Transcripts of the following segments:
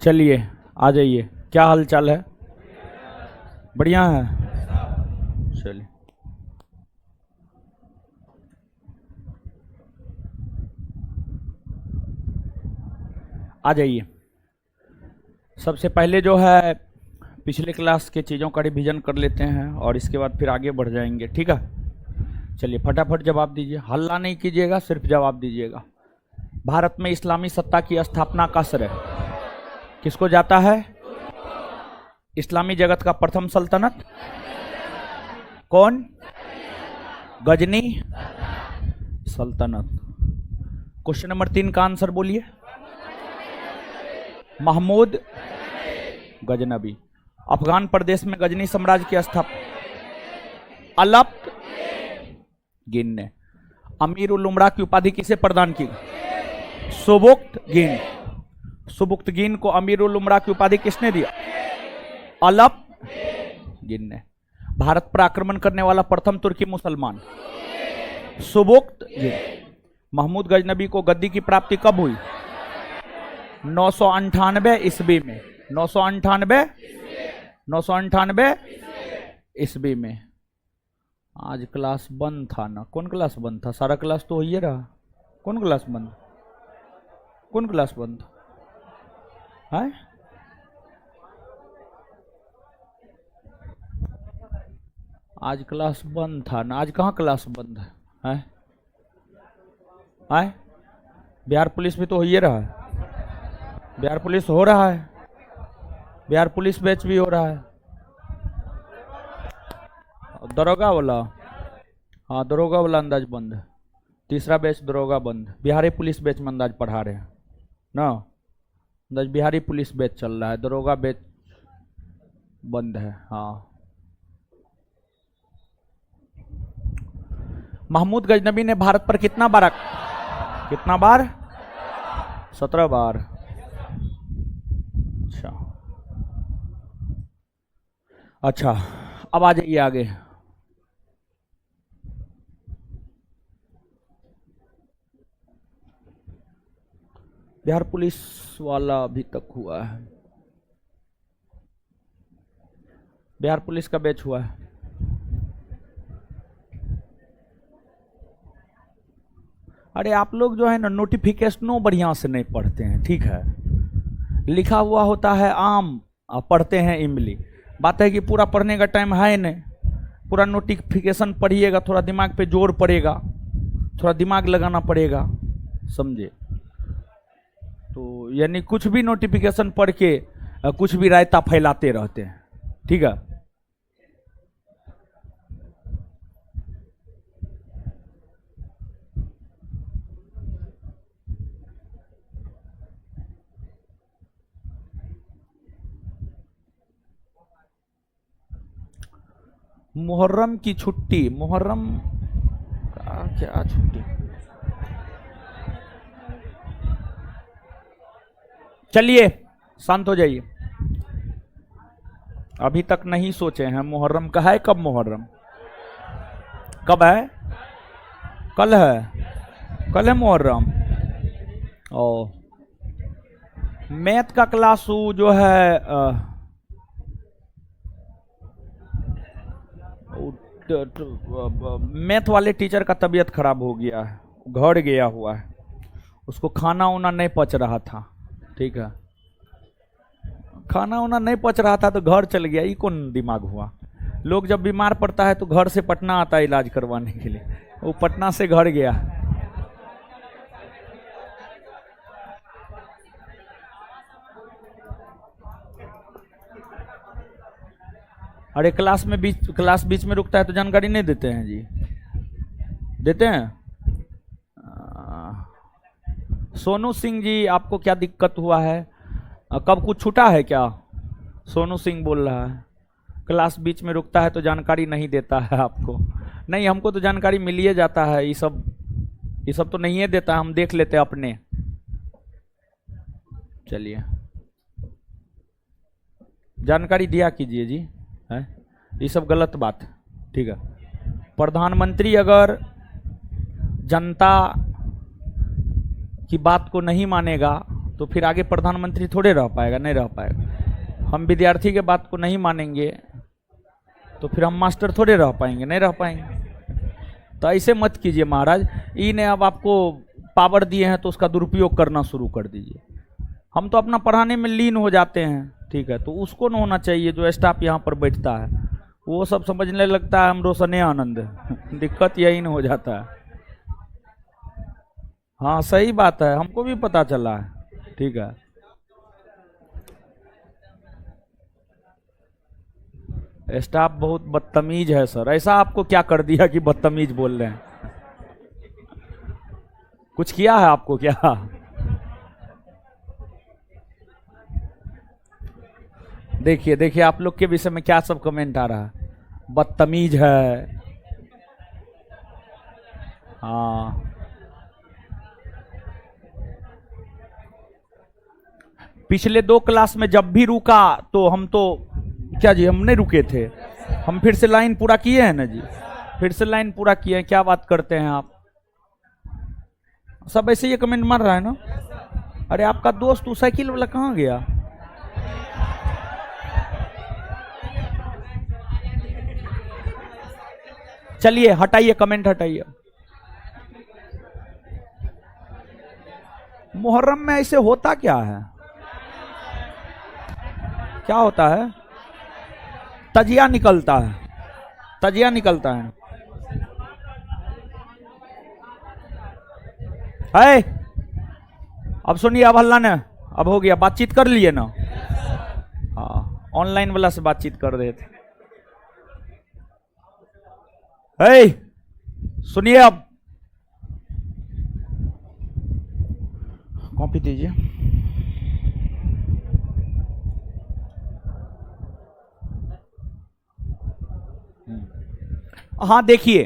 चलिए आ जाइए। क्या हाल चाल है? बढ़िया है। चलिए आ जाइए। सबसे पहले जो है पिछले क्लास के चीज़ों का रिवीजन कर लेते हैं और इसके बाद फिर आगे बढ़ जाएंगे, ठीक है? चलिए फटाफट जवाब दीजिए, हल्ला नहीं कीजिएगा, सिर्फ जवाब दीजिएगा। भारत में इस्लामी सत्ता की स्थापना का श्रेय किसको जाता है? इस्लामी जगत का प्रथम सल्तनत कौन? गजनी सल्तनत। क्वेश्चन नंबर 3 का आंसर बोलिए। महमूद गजनबी। अफगान प्रदेश में गजनी साम्राज्य की स्थापना अल्पगिन ने। अमीर उल उमरा की उपाधि किसे प्रदान की? सुबुक्तगिन। सुबुक्तगिन को अमीर उल उमरा की उपाधि किसने दिया? अल्पगिन ने। भारत पर आक्रमण करने वाला प्रथम तुर्की मुसलमान सुबुक्तगिन। महमूद गजनबी को गद्दी की प्राप्ति कब हुई? 998 ईस्वी में। 998 ईस्वी में। आज क्लास बंद था ना? कौन क्लास बंद था? सारा क्लास तो ही रहा। कौन क्लास बंद? कौन क्लास बंद है? आज क्लास बंद था ना? आज कहाँ क्लास बंद है? है? बिहार पुलिस भी तो हो ही रहा है। बिहार पुलिस हो रहा है। बिहार पुलिस बैच भी हो रहा है। दरोगा वाला, हाँ दरोगा वाला अंदाज बंद है। तीसरा बैच दरोगा बंद। बिहारी पुलिस बैच में अंदाज पढ़ा रहे हैं ना? अंदाज बिहारी पुलिस बैच चल रहा है, दरोगा बैच बंद है। हाँ। महमूद गजनबी ने भारत पर कितना बार 17 बार। अच्छा अब आ जाइए आगे। बिहार पुलिस वाला अभी तक हुआ है। बिहार पुलिस का बैच हुआ है। अरे आप लोग जो है ना नोटिफिकेशनों बढ़िया से नहीं पढ़ते हैं, ठीक है? लिखा हुआ होता है आम, पढ़ते हैं इमली। बात है कि पूरा पढ़ने का टाइम है नहीं। पूरा नोटिफिकेशन पढ़िएगा, थोड़ा दिमाग पे जोर पड़ेगा, थोड़ा दिमाग लगाना पड़ेगा, समझे? तो यानी कुछ भी नोटिफिकेशन पढ़ के कुछ भी रायता फैलाते रहते हैं, ठीक है? मुहर्रम की छुट्टी, मुहर्रम का क्या छुट्टी? चलिए शांत हो जाइए। अभी तक नहीं सोचे हैं मुहर्रम का है कब? मुहर्रम कब है? कल है। कल है मुहर्रम। ओ मैथ का क्लास जो है मैथ वाले टीचर का तबीयत खराब हो गया है, घर गया हुआ है। उसको खाना वाना नहीं पच रहा था, ठीक है? खाना वाना नहीं पच रहा था तो घर चल गया। ये कौन दिमाग हुआ? लोग जब बीमार पड़ता है तो घर से पटना आता है इलाज करवाने के लिए, वो पटना से घर गया। अरे क्लास बीच में रुकता है तो जानकारी नहीं देते हैं जी? देते हैं। सोनू सिंह जी आपको क्या दिक्कत हुआ है? कब कुछ छूटा है क्या? सोनू सिंह बोल रहा है क्लास बीच में रुकता है तो जानकारी नहीं देता है आपको। नहीं, हमको तो जानकारी मिल ही जाता है। ये सब तो नहीं है देता, हम देख लेते हैं अपने। चलिए जानकारी दिया कीजिए जी, है ये सब गलत बात है, ठीक है? प्रधानमंत्री अगर जनता की बात को नहीं मानेगा तो फिर आगे प्रधानमंत्री थोड़े रह पाएगा, नहीं रह पाएगा। हम विद्यार्थी के बात को नहीं मानेंगे तो फिर हम मास्टर थोड़े रह पाएंगे, नहीं रह पाएंगे। तो ऐसे मत कीजिए महाराज, इन्हें अब आपको पावर दिए हैं तो उसका दुरुपयोग करना शुरू कर दीजिए। हम तो अपना पढ़ाने में लीन हो जाते हैं, ठीक है, तो उसको न होना चाहिए जो स्टाफ यहाँ पर बैठता है, वो सब समझने लगता है हम रोशने आनंद दिक्कत यही न हो जाता है। हाँ सही बात है, हमको भी पता चला है, ठीक है। स्टाफ बहुत बदतमीज है सर। ऐसा आपको क्या कर दिया कि बदतमीज बोल रहे हैं? कुछ किया है आपको क्या? देखिए देखिए आप लोग के विषय में क्या सब कमेंट आ रहा है, बदतमीज है। हाँ पिछले 2 क्लास में जब भी रुका तो हम तो क्या जी, हम नहीं रुके थे, हम फिर से लाइन पूरा किए हैं ना जी, फिर से लाइन पूरा किए हैं। क्या बात करते हैं आप सब, ऐसे ये कमेंट मार रहा है ना। अरे आपका दोस्त वो साइकिल वाला कहाँ गया? चलिए हटाइए कमेंट, हटाइए। मुहर्रम में ऐसे होता क्या है? क्या होता है? तजिया निकलता है, तजिया निकलता है। अब सुनिए, अब हल्ला ने अब हो गया, बातचीत कर लिए ना। हाँ ऑनलाइन वाला से बातचीत कर रहे थे। सुनिए, अब कॉपी दीजिए। हाँ देखिए,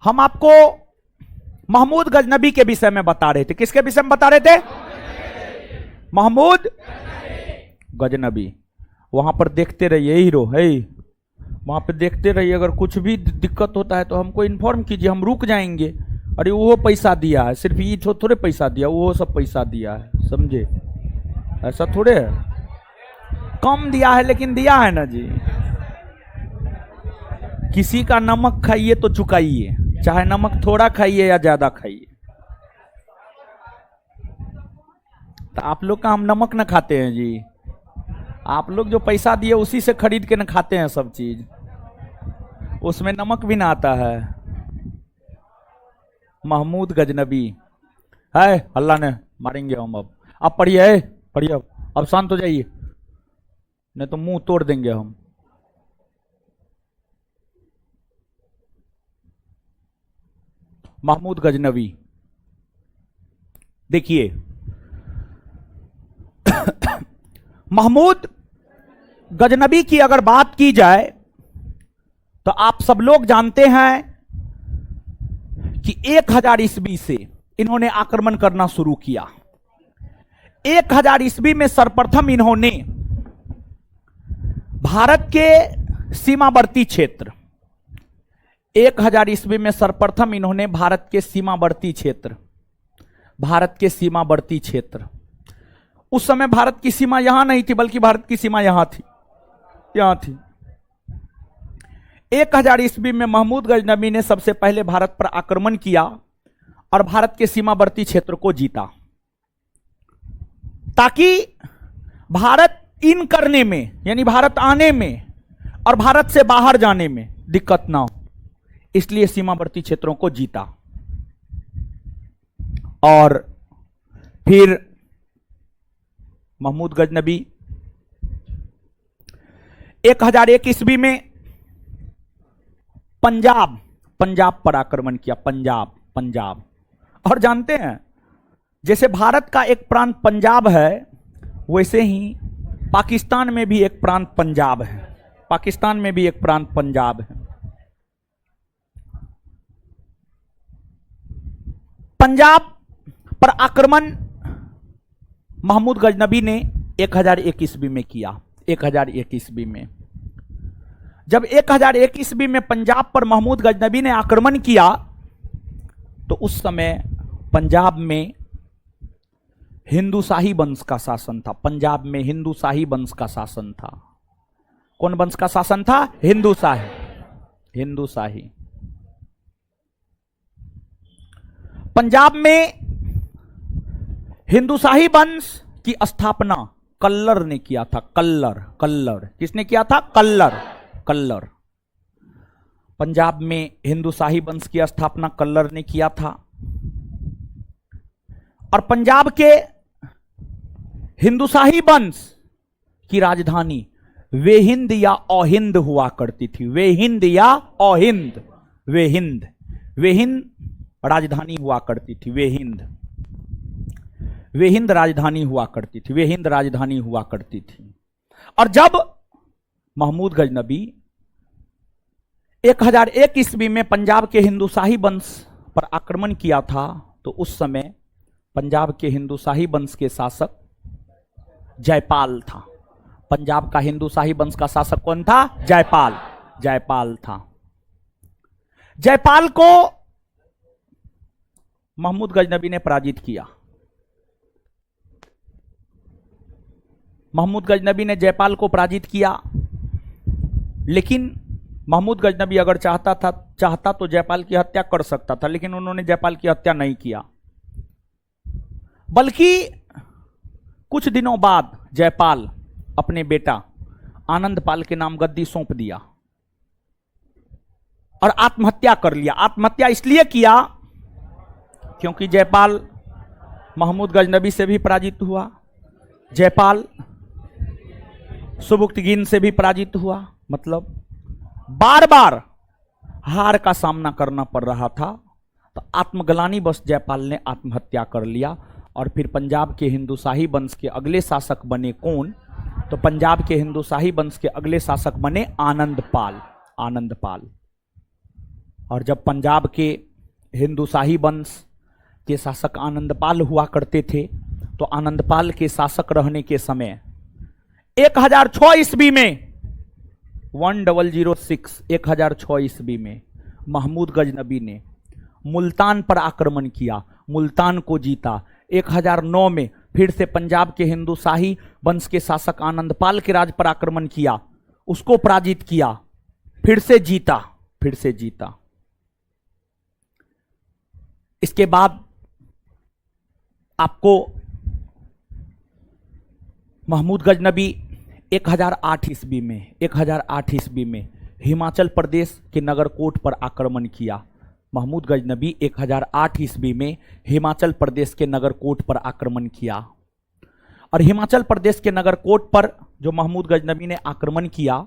हम आपको महमूद गजनबी के विषय में बता रहे थे। किसके विषय में बता रहे थे? महमूद गजनबी। वहां पर देखते रहिए, हीरो है, वहां पे देखते रहिए। अगर कुछ भी दिक्कत होता है तो हमको इन्फॉर्म कीजिए, हम रुक जाएंगे। अरे वो पैसा दिया है, सिर्फ ये थोड़े पैसा दिया, वो सब पैसा दिया है, समझे? ऐसा थोड़े है, कम दिया है लेकिन दिया है ना जी। किसी का नमक खाइए तो चुकाइए, चाहे नमक थोड़ा खाइए या ज्यादा खाइए। तो आप लोग का हम नमक न खाते हैं जी, आप लोग जो पैसा दिए उसी से खरीद के न खाते हैं सब चीज, उसमें नमक भी ना आता है। महमूद गजनबी है, अल्लाह ने मारेंगे हम। अब पढ़िए, पढ़िए, अब शांत हो जाइए, नहीं तो मुंह तोड़ देंगे हम। महमूद गजनबी, देखिए महमूद गजनबी की अगर बात की जाए तो आप सब लोग जानते हैं कि 1000 ईस्वी से इन्होंने आक्रमण करना शुरू किया। 1000 ईस्वी में सर्वप्रथम इन्होंने भारत के सीमावर्ती क्षेत्र, 1000 ईस्वी में सर्वप्रथम इन्होंने भारत के सीमावर्ती क्षेत्र, भारत के सीमावर्ती क्षेत्र, उस समय भारत की सीमा यहां नहीं थी बल्कि भारत की सीमा यहां थी, यहां थी। 1000 ईस्वी में महमूद गजनबी ने सबसे पहले भारत पर आक्रमण किया और भारत के सीमावर्ती क्षेत्र को जीता, ताकि भारत इन करने में, यानी भारत आने में और भारत से बाहर जाने में दिक्कत ना हो, इसलिए सीमावर्ती क्षेत्रों को जीता। और फिर महमूद गजनबी 1001 ईस्वी में पंजाब पर आक्रमण किया। पंजाब और जानते हैं, जैसे भारत का एक प्रांत पंजाब है, वैसे ही पाकिस्तान में भी एक प्रांत पंजाब है, पाकिस्तान में भी एक प्रांत पंजाब है। पंजाब पर आक्रमण महमूद गजनबी ने 1001 ईस्वी में किया। 1001 ईस्वी में जब 1001 ईस्वी में पंजाब पर महमूद गजनबी ने आक्रमण किया तो उस समय पंजाब में हिंदू शाही वंश का शासन था। पंजाब में हिंदू शाही वंश का शासन था। कौन वंश का शासन था? हिंदू शाही। हिंदू शाही। पंजाब में हिंदू शाही वंश की स्थापना कल्लर ने किया था। कल्लर, कल्लर किसने किया था? कल्लर, कल्लर। पंजाब में हिंदू शाही वंश की स्थापना कल्लर ने किया था। और पंजाब के हिंदू शाही वंश की राजधानी वेहिंद या औहिंद हुआ करती थी। वेहिंद या औहिंद, वेहिंद, वेहिंद राजधानी हुआ करती थी। वेहिंद, वेहिंद राजधानी हुआ करती थी। वेहिंद राजधानी हुआ करती थी। और जब महमूद गजनबी 1001 ईस्वी में पंजाब के हिंदू शाही वंश पर आक्रमण किया था, तो उस समय पंजाब के हिंदू शाही वंश के शासक जयपाल था। पंजाब का हिंदू शाही वंश का शासक कौन था? जयपाल, जयपाल था। जयपाल को महमूद गजनबी ने पराजित किया। महमूद गजनबी ने जयपाल को पराजित किया। लेकिन महमूद गजनबी अगर चाहता तो जयपाल की हत्या कर सकता था, लेकिन उन्होंने जयपाल की हत्या नहीं किया। बल्कि कुछ दिनों बाद जयपाल अपने बेटा आनंदपाल के नाम गद्दी सौंप दिया और आत्महत्या कर लिया। आत्महत्या इसलिए किया क्योंकि जयपाल महमूद गजनबी से भी पराजित हुआ। जयपाल सुबुक्तगीन से भी पराजित हुआ। मतलब बार बार हार का सामना करना पड़ रहा था। तो आत्मग्लानि बस जयपाल ने आत्महत्या कर लिया। और फिर पंजाब के हिंदू शाही वंश के अगले शासक बने कौन? तो पंजाब के हिंदू शाही वंश के अगले शासक बने आनंदपाल, आनंदपाल। और जब पंजाब के हिंदू शाही वंश के शासक आनंदपाल हुआ करते थे, तो आनंदपाल के शासक रहने के समय 1006 ईस्वी में 1006 ईस्वी में महमूद गजनबी ने मुल्तान पर आक्रमण किया, मुल्तान को जीता। 1009 में फिर से पंजाब के हिंदू शाही वंश के शासक आनंदपाल के राज पर आक्रमण किया, उसको पराजित किया, फिर से जीता, फिर से जीता। इसके बाद आपको महमूद गजनबी 1008 ईस्वी में हिमाचल प्रदेश के नगरकोट पर आक्रमण किया। महमूद गजनबी 1008 ईस्वी में हिमाचल प्रदेश के नगरकोट पर आक्रमण किया। और हिमाचल प्रदेश के नगरकोट पर जो महमूद गजनबी ने आक्रमण किया,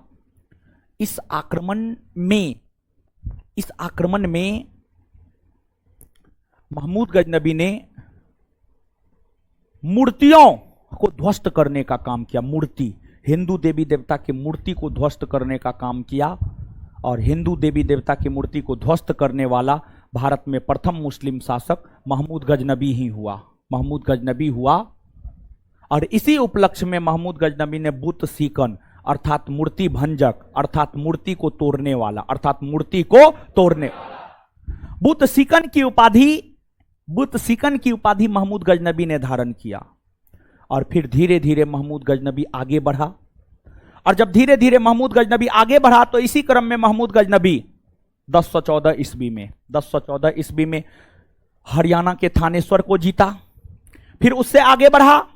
इस आक्रमण में महमूद गजनबी ने मूर्तियों को ध्वस्त करने का काम किया। मूर्ति, हिंदू देवी देवता की मूर्ति को ध्वस्त करने का काम किया। और हिंदू देवी देवता की मूर्ति को ध्वस्त करने वाला भारत में प्रथम मुस्लिम शासक महमूद गजनबी ही हुआ। महमूद गजनबी हुआ। और इसी उपलक्ष्य में महमूद गजनबी ने बुत सीकन अर्थात मूर्ति भंजक, अर्थात मूर्ति को तोड़ने वाला, अर्थात मूर्ति को तोड़ने, बुत सीकन की उपाधि महमूद गजनबी ने धारण किया। और फिर धीरे धीरे महमूद गजनबी आगे बढ़ा। और जब धीरे धीरे महमूद गजनबी आगे बढ़ा, तो इसी क्रम में महमूद गजनबी 1014 ईस्वी में हरियाणा के थानेश्वर को जीता। फिर उससे आगे बढ़ा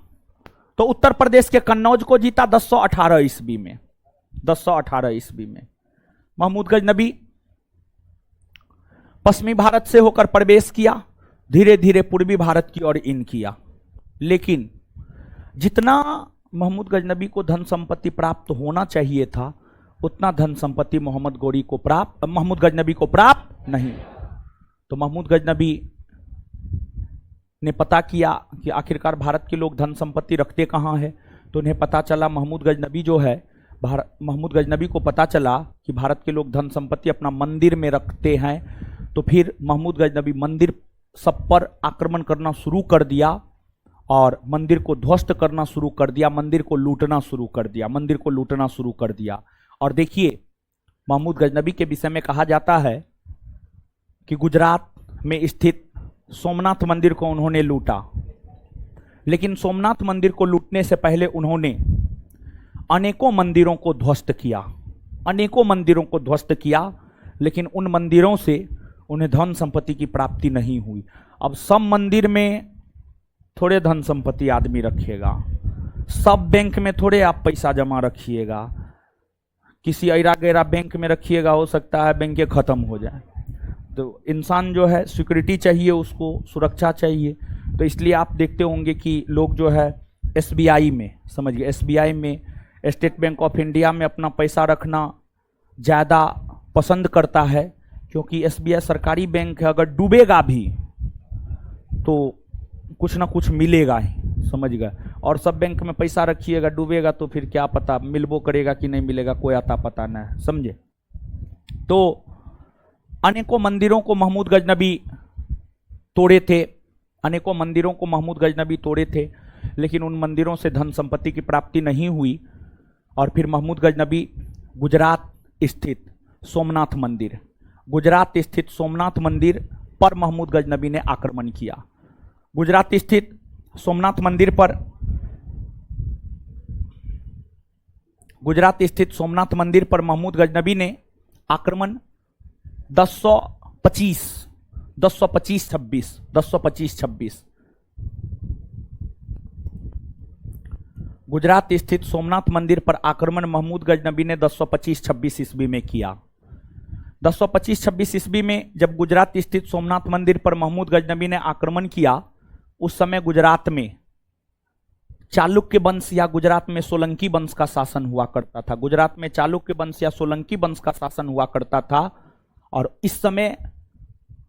तो उत्तर प्रदेश के कन्नौज को जीता 1018 ईस्वी में। 1018 ईस्वी में महमूद गजनबी पश्चिमी भारत से होकर प्रवेश किया, धीरे धीरे पूर्वी भारत की ओर इन किया। लेकिन जितना महमूद गजनबी को धन संपत्ति प्राप्त होना चाहिए था, उतना धन संपत्ति महमूद गजनबी को प्राप्त नहीं। तो महमूद गजनबी ने पता किया कि आखिरकार भारत के लोग धन संपत्ति रखते कहाँ हैं। तो उन्हें पता चला, महमूद गजनबी को पता चला कि भारत के लोग धन संपत्ति अपना मंदिर में रखते हैं। तो फिर महमूद गजनबी मंदिर सब पर आक्रमण करना शुरू कर दिया और मंदिर को ध्वस्त करना शुरू कर दिया, मंदिर को लूटना शुरू कर दिया। और देखिए, महमूद गजनबी के विषय में कहा जाता है कि गुजरात में स्थित सोमनाथ मंदिर को उन्होंने लूटा। लेकिन सोमनाथ मंदिर को लूटने से पहले उन्होंने अनेकों मंदिरों को ध्वस्त किया, अनेकों मंदिरों को ध्वस्त किया, लेकिन उन मंदिरों से उन्हें धन संपत्ति की प्राप्ति नहीं हुई। अब सब मंदिर में थोड़े धन संपत्ति आदमी रखिएगा, सब बैंक में थोड़े आप पैसा जमा रखिएगा, किसी ऐरा गैरा बैंक में रखिएगा, हो सकता है बैंक खत्म हो जाए। तो इंसान जो है सिक्योरिटी चाहिए, उसको सुरक्षा चाहिए। तो इसलिए आप देखते होंगे कि लोग जो है एसबीआई में, समझिए एसबीआई में, स्टेट बैंक ऑफ इंडिया में अपना पैसा रखना ज़्यादा पसंद करता है, क्योंकि एसबीआई सरकारी बैंक है, अगर डूबेगा भी तो कुछ ना कुछ मिलेगा ही, समझ गए। और सब बैंक में पैसा रखिएगा, डूबेगा तो फिर क्या पता मिलबो करेगा कि नहीं मिलेगा, कोई आता पता नहीं, समझे। तो अनेकों मंदिरों को महमूद गजनबी तोड़े थे, अनेकों मंदिरों को महमूद गजनबी तोड़े थे, लेकिन उन मंदिरों से धन संपत्ति की प्राप्ति नहीं हुई। और फिर महमूद गजनबी गुजरात स्थित सोमनाथ मंदिर, गुजरात स्थित सोमनाथ मंदिर पर महमूद गजनबी ने आक्रमण किया। गुजरात स्थित सोमनाथ मंदिर पर, गुजरात स्थित सोमनाथ मंदिर पर महमूद गजनबी ने आक्रमण 1025-26 गुजरात स्थित सोमनाथ मंदिर पर आक्रमण महमूद गजनबी ने 1025-26 ईस्वी में किया। 1025-26 ईस्वी में जब गुजरात स्थित सोमनाथ मंदिर पर महमूद गजनबी ने आक्रमण किया, उस समय गुजरात में चालुक्य वंश या गुजरात में सोलंकी वंश का शासन हुआ करता था। गुजरात में चालुक्य वंश या सोलंकी वंश का शासन हुआ करता था। और इस समय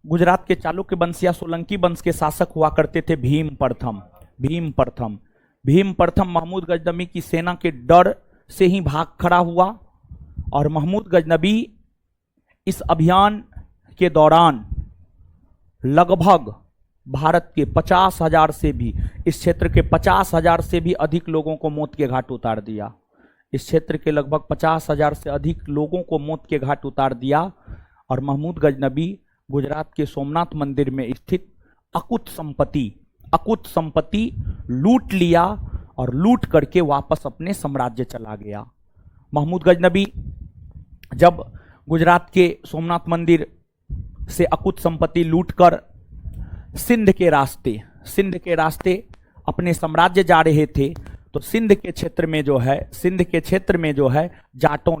गुजरात के चालुक्य वंश या सोलंकी वंश के शासक हुआ करते थे भीम प्रथम। भीम प्रथम महमूद गजनबी की सेना के डर से ही भाग खड़ा हुआ, और महमूद गजनबी इस अभियान के दौरान लगभग भारत के 50,000 से भी, इस क्षेत्र के 50,000 से भी अधिक लोगों को मौत के घाट उतार दिया। इस क्षेत्र के लगभग 50,000 से अधिक लोगों को मौत के घाट उतार दिया। और महमूद गजनबी गुजरात के सोमनाथ मंदिर में स्थित अकुत संपत्ति लूट लिया और लूट करके वापस अपने साम्राज्य चला गया। महमूद गजनबी जब गुजरात के सोमनाथ मंदिर से अकुत संपत्ति लूटकर सिंध के रास्ते अपने साम्राज्य जा रहे थे, तो सिंध के क्षेत्र में जो है जाटों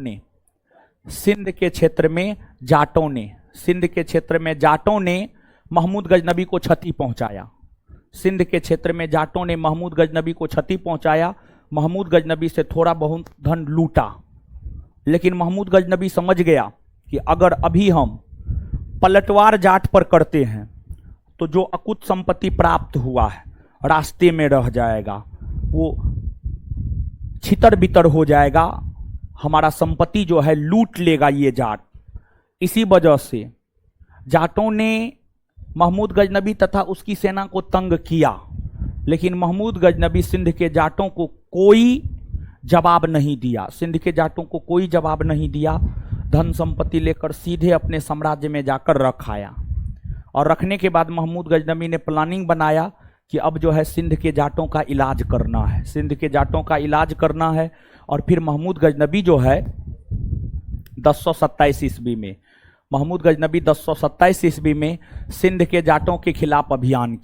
ने महमूद गजनबी को क्षति पहुंचाया। सिंध के क्षेत्र में जाटों ने महमूद गजनबी को क्षति पहुंचाया। महमूद गजनबी से थोड़ा बहुत धन लूटा, लेकिन महमूद गजनबी समझ गया कि अगर अभी हम पलटवार जाट पर करते हैं तो जो अकुत संपत्ति प्राप्त हुआ है रास्ते में रह जाएगा, वो छितर बितर हो जाएगा, हमारा संपत्ति जो है लूट लेगा ये जाट। इसी वजह से जाटों ने महमूद गजनबी तथा उसकी सेना को तंग किया, लेकिन महमूद गजनबी सिंध के जाटों को कोई जवाब नहीं दिया। धन संपत्ति लेकर सीधे अपने साम्राज्य में जाकर रख आया। और रखने के बाद महमूद गजनबी ने प्लानिंग बनाया कि अब जो है सिंध के जाटों का इलाज करना है। और फिर महमूद गजनबी जो है 1027 ईस्वी में सिंध के जाटों के खिलाफ अभियान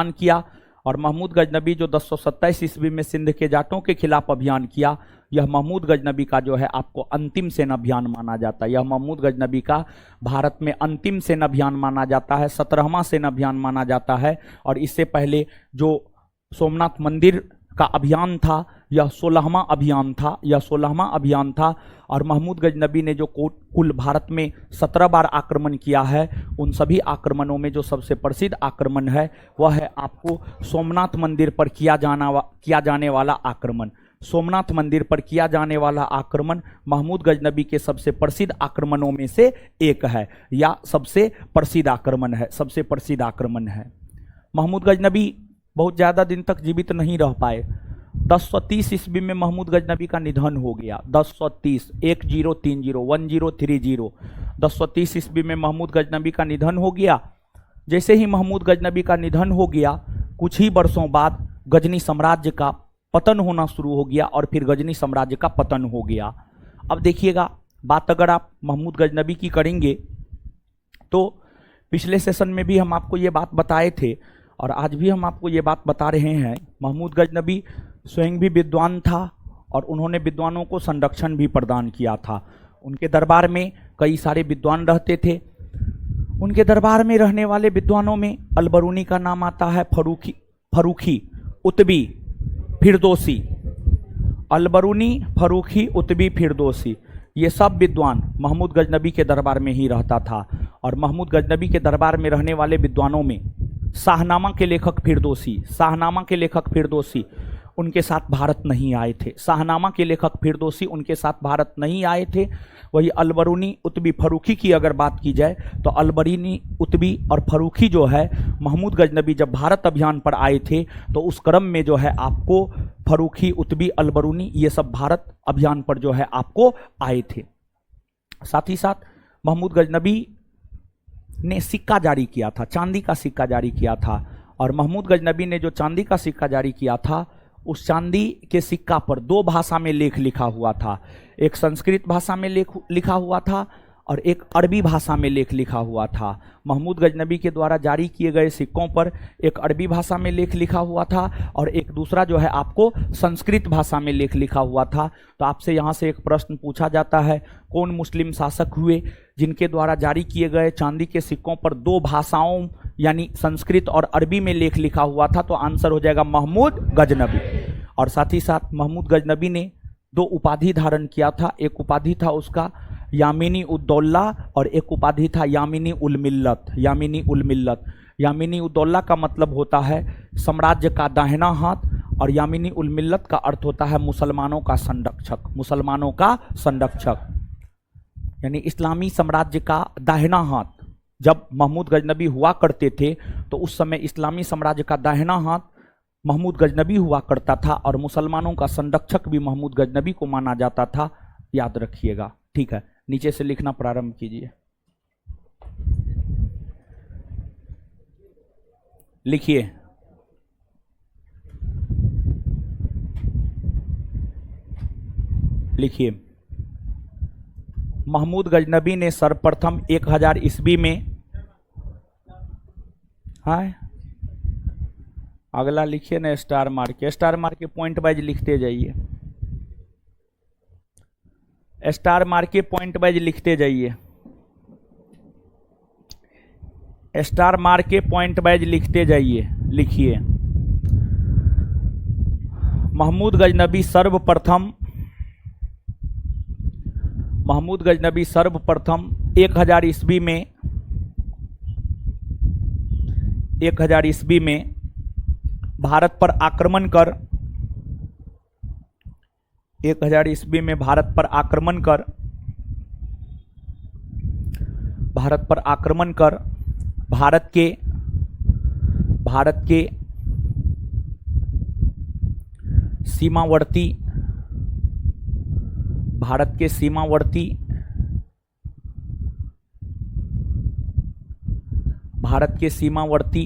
किया। और महमूद गजनबी जो 1027 ईस्वी में सिंध के जाटों के खिलाफ अभियान किया, यह महमूद गजनबी का जो है आपको अंतिम सेना अभियान माना जाता है। यह महमूद गजनबी का भारत में अंतिम सेना अभियान माना जाता है, 17वां सेना अभियान माना जाता है। और इससे पहले जो सोमनाथ मंदिर का अभियान था, यह 16वां अभियान था। और महमूद गजनबी ने जो कुल भारत में 17 बार आक्रमण किया है, उन सभी आक्रमणों में जो सबसे प्रसिद्ध आक्रमण है वह है आपको सोमनाथ मंदिर पर किया जाने वाला आक्रमण। सोमनाथ मंदिर पर किया जाने वाला आक्रमण महमूद गजनबी के सबसे प्रसिद्ध आक्रमणों में से एक है, या सबसे प्रसिद्ध आक्रमण है। महमूद गजनबी बहुत ज़्यादा दिन तक जीवित नहीं रह पाए। 1030 ईस्वी में महमूद गजनबी का निधन हो गया। 1030 ईस्वी में महमूद गजनबी का निधन हो गया। जैसे ही महमूद गजनबी का निधन हो गया, कुछ ही वर्षों बाद गजनी साम्राज्य का पतन होना शुरू हो गया और फिर गजनी साम्राज्य का पतन हो गया। अब देखिएगा, बात अगर आप महमूद गजनबी की करेंगे तो पिछले सेशन में भी हम आपको ये बात बताए थे और आज भी हम आपको ये बात बता रहे हैं। महमूद गजनबी स्वयं भी विद्वान था और उन्होंने विद्वानों को संरक्षण भी प्रदान किया था। उनके दरबार में कई सारे विद्वान रहते थे। उनके दरबार में रहने वाले विद्वानों में अलबरूनी का नाम आता है, फरूखी, उतबी, फिरदौसी। अलबरूनी, फरूखी, उतबी, फिरदौसी, ये सब विद्वान महमूद गजनबी के दरबार में ही रहता था। और महमूद गजनबी के दरबार में रहने वाले विद्वानों में शाहनामा के लेखक फिरदौसी उनके साथ भारत नहीं आए थे। शाहनामा के लेखक फिरदौसी उनके साथ भारत नहीं आए थे। वही अलबरूनी, उतबी, फरूखी की अगर बात की जाए तो अलबरूनी, उतबी और फरूखी जो है, महमूद गजनबी जब भारत अभियान पर आए थे तो उस क्रम में जो है आपको फरूखी, उतबी, अलबरूनी ये सब भारत अभियान पर जो है आपको आए थे। साथ ही साथ महमूद गजनबी ने सिक्का जारी किया था, चांदी का सिक्का जारी किया था। और महमूद गजनबी ने जो चांदी का सिक्का जारी किया था, उस चांदी के सिक्का पर दो भाषा में लेख लिखा हुआ था। एक संस्कृत भाषा में लेख लिखा हुआ था और एक अरबी भाषा में लेख लिखा हुआ था। महमूद गजनबी के द्वारा जारी किए गए सिक्कों पर एक अरबी भाषा में लेख लिखा हुआ था और एक दूसरा जो है आपको संस्कृत भाषा में लेख लिखा हुआ था। तो आपसे यहाँ से एक प्रश्न पूछा जाता है, कौन मुस्लिम शासक हुए जिनके द्वारा जारी किए गए चांदी के सिक्कों पर दो भाषाओं यानी संस्कृत और अरबी में लेख लिखा हुआ था? तो आंसर हो जाएगा महमूद गजनबी। और साथ ही साथ महमूद गजनबी ने दो उपाधि धारण किया था। एक उपाधि था उसका यामिनी उद्दौला और एक उपाधि था यामिनी उल मिल्लत। यामिनी उद्दौला का मतलब होता है साम्राज्य का दाहिना हाथ और यामिनी उल मिल्लत का अर्थ होता है मुसलमानों का संरक्षक, यानी इस्लामी साम्राज्य का दाहिना हाथ। जब महमूद गजनबी हुआ करते थे तो उस समय इस्लामी साम्राज्य का दाहिना हाथ महमूद गजनबी हुआ करता था और मुसलमानों का संरक्षक भी महमूद गजनबी को माना जाता था। याद रखिएगा, ठीक है। नीचे से लिखना प्रारंभ कीजिए। लिखिए। महमूद गजनबी ने सर्वप्रथम 1000 ईस्वी में, हाँ अगला लिखिए ना, स्टार मार के पॉइंट वाइज लिखते जाइए। स्टार मार के पॉइंट वाइज लिखते जाइए। लिखिए। महमूद गजनबी सर्वप्रथम 1000 ईस्वी में भारत पर आक्रमण कर 1000 ईस्वी में भारत पर आक्रमण कर भारत के सीमावर्ती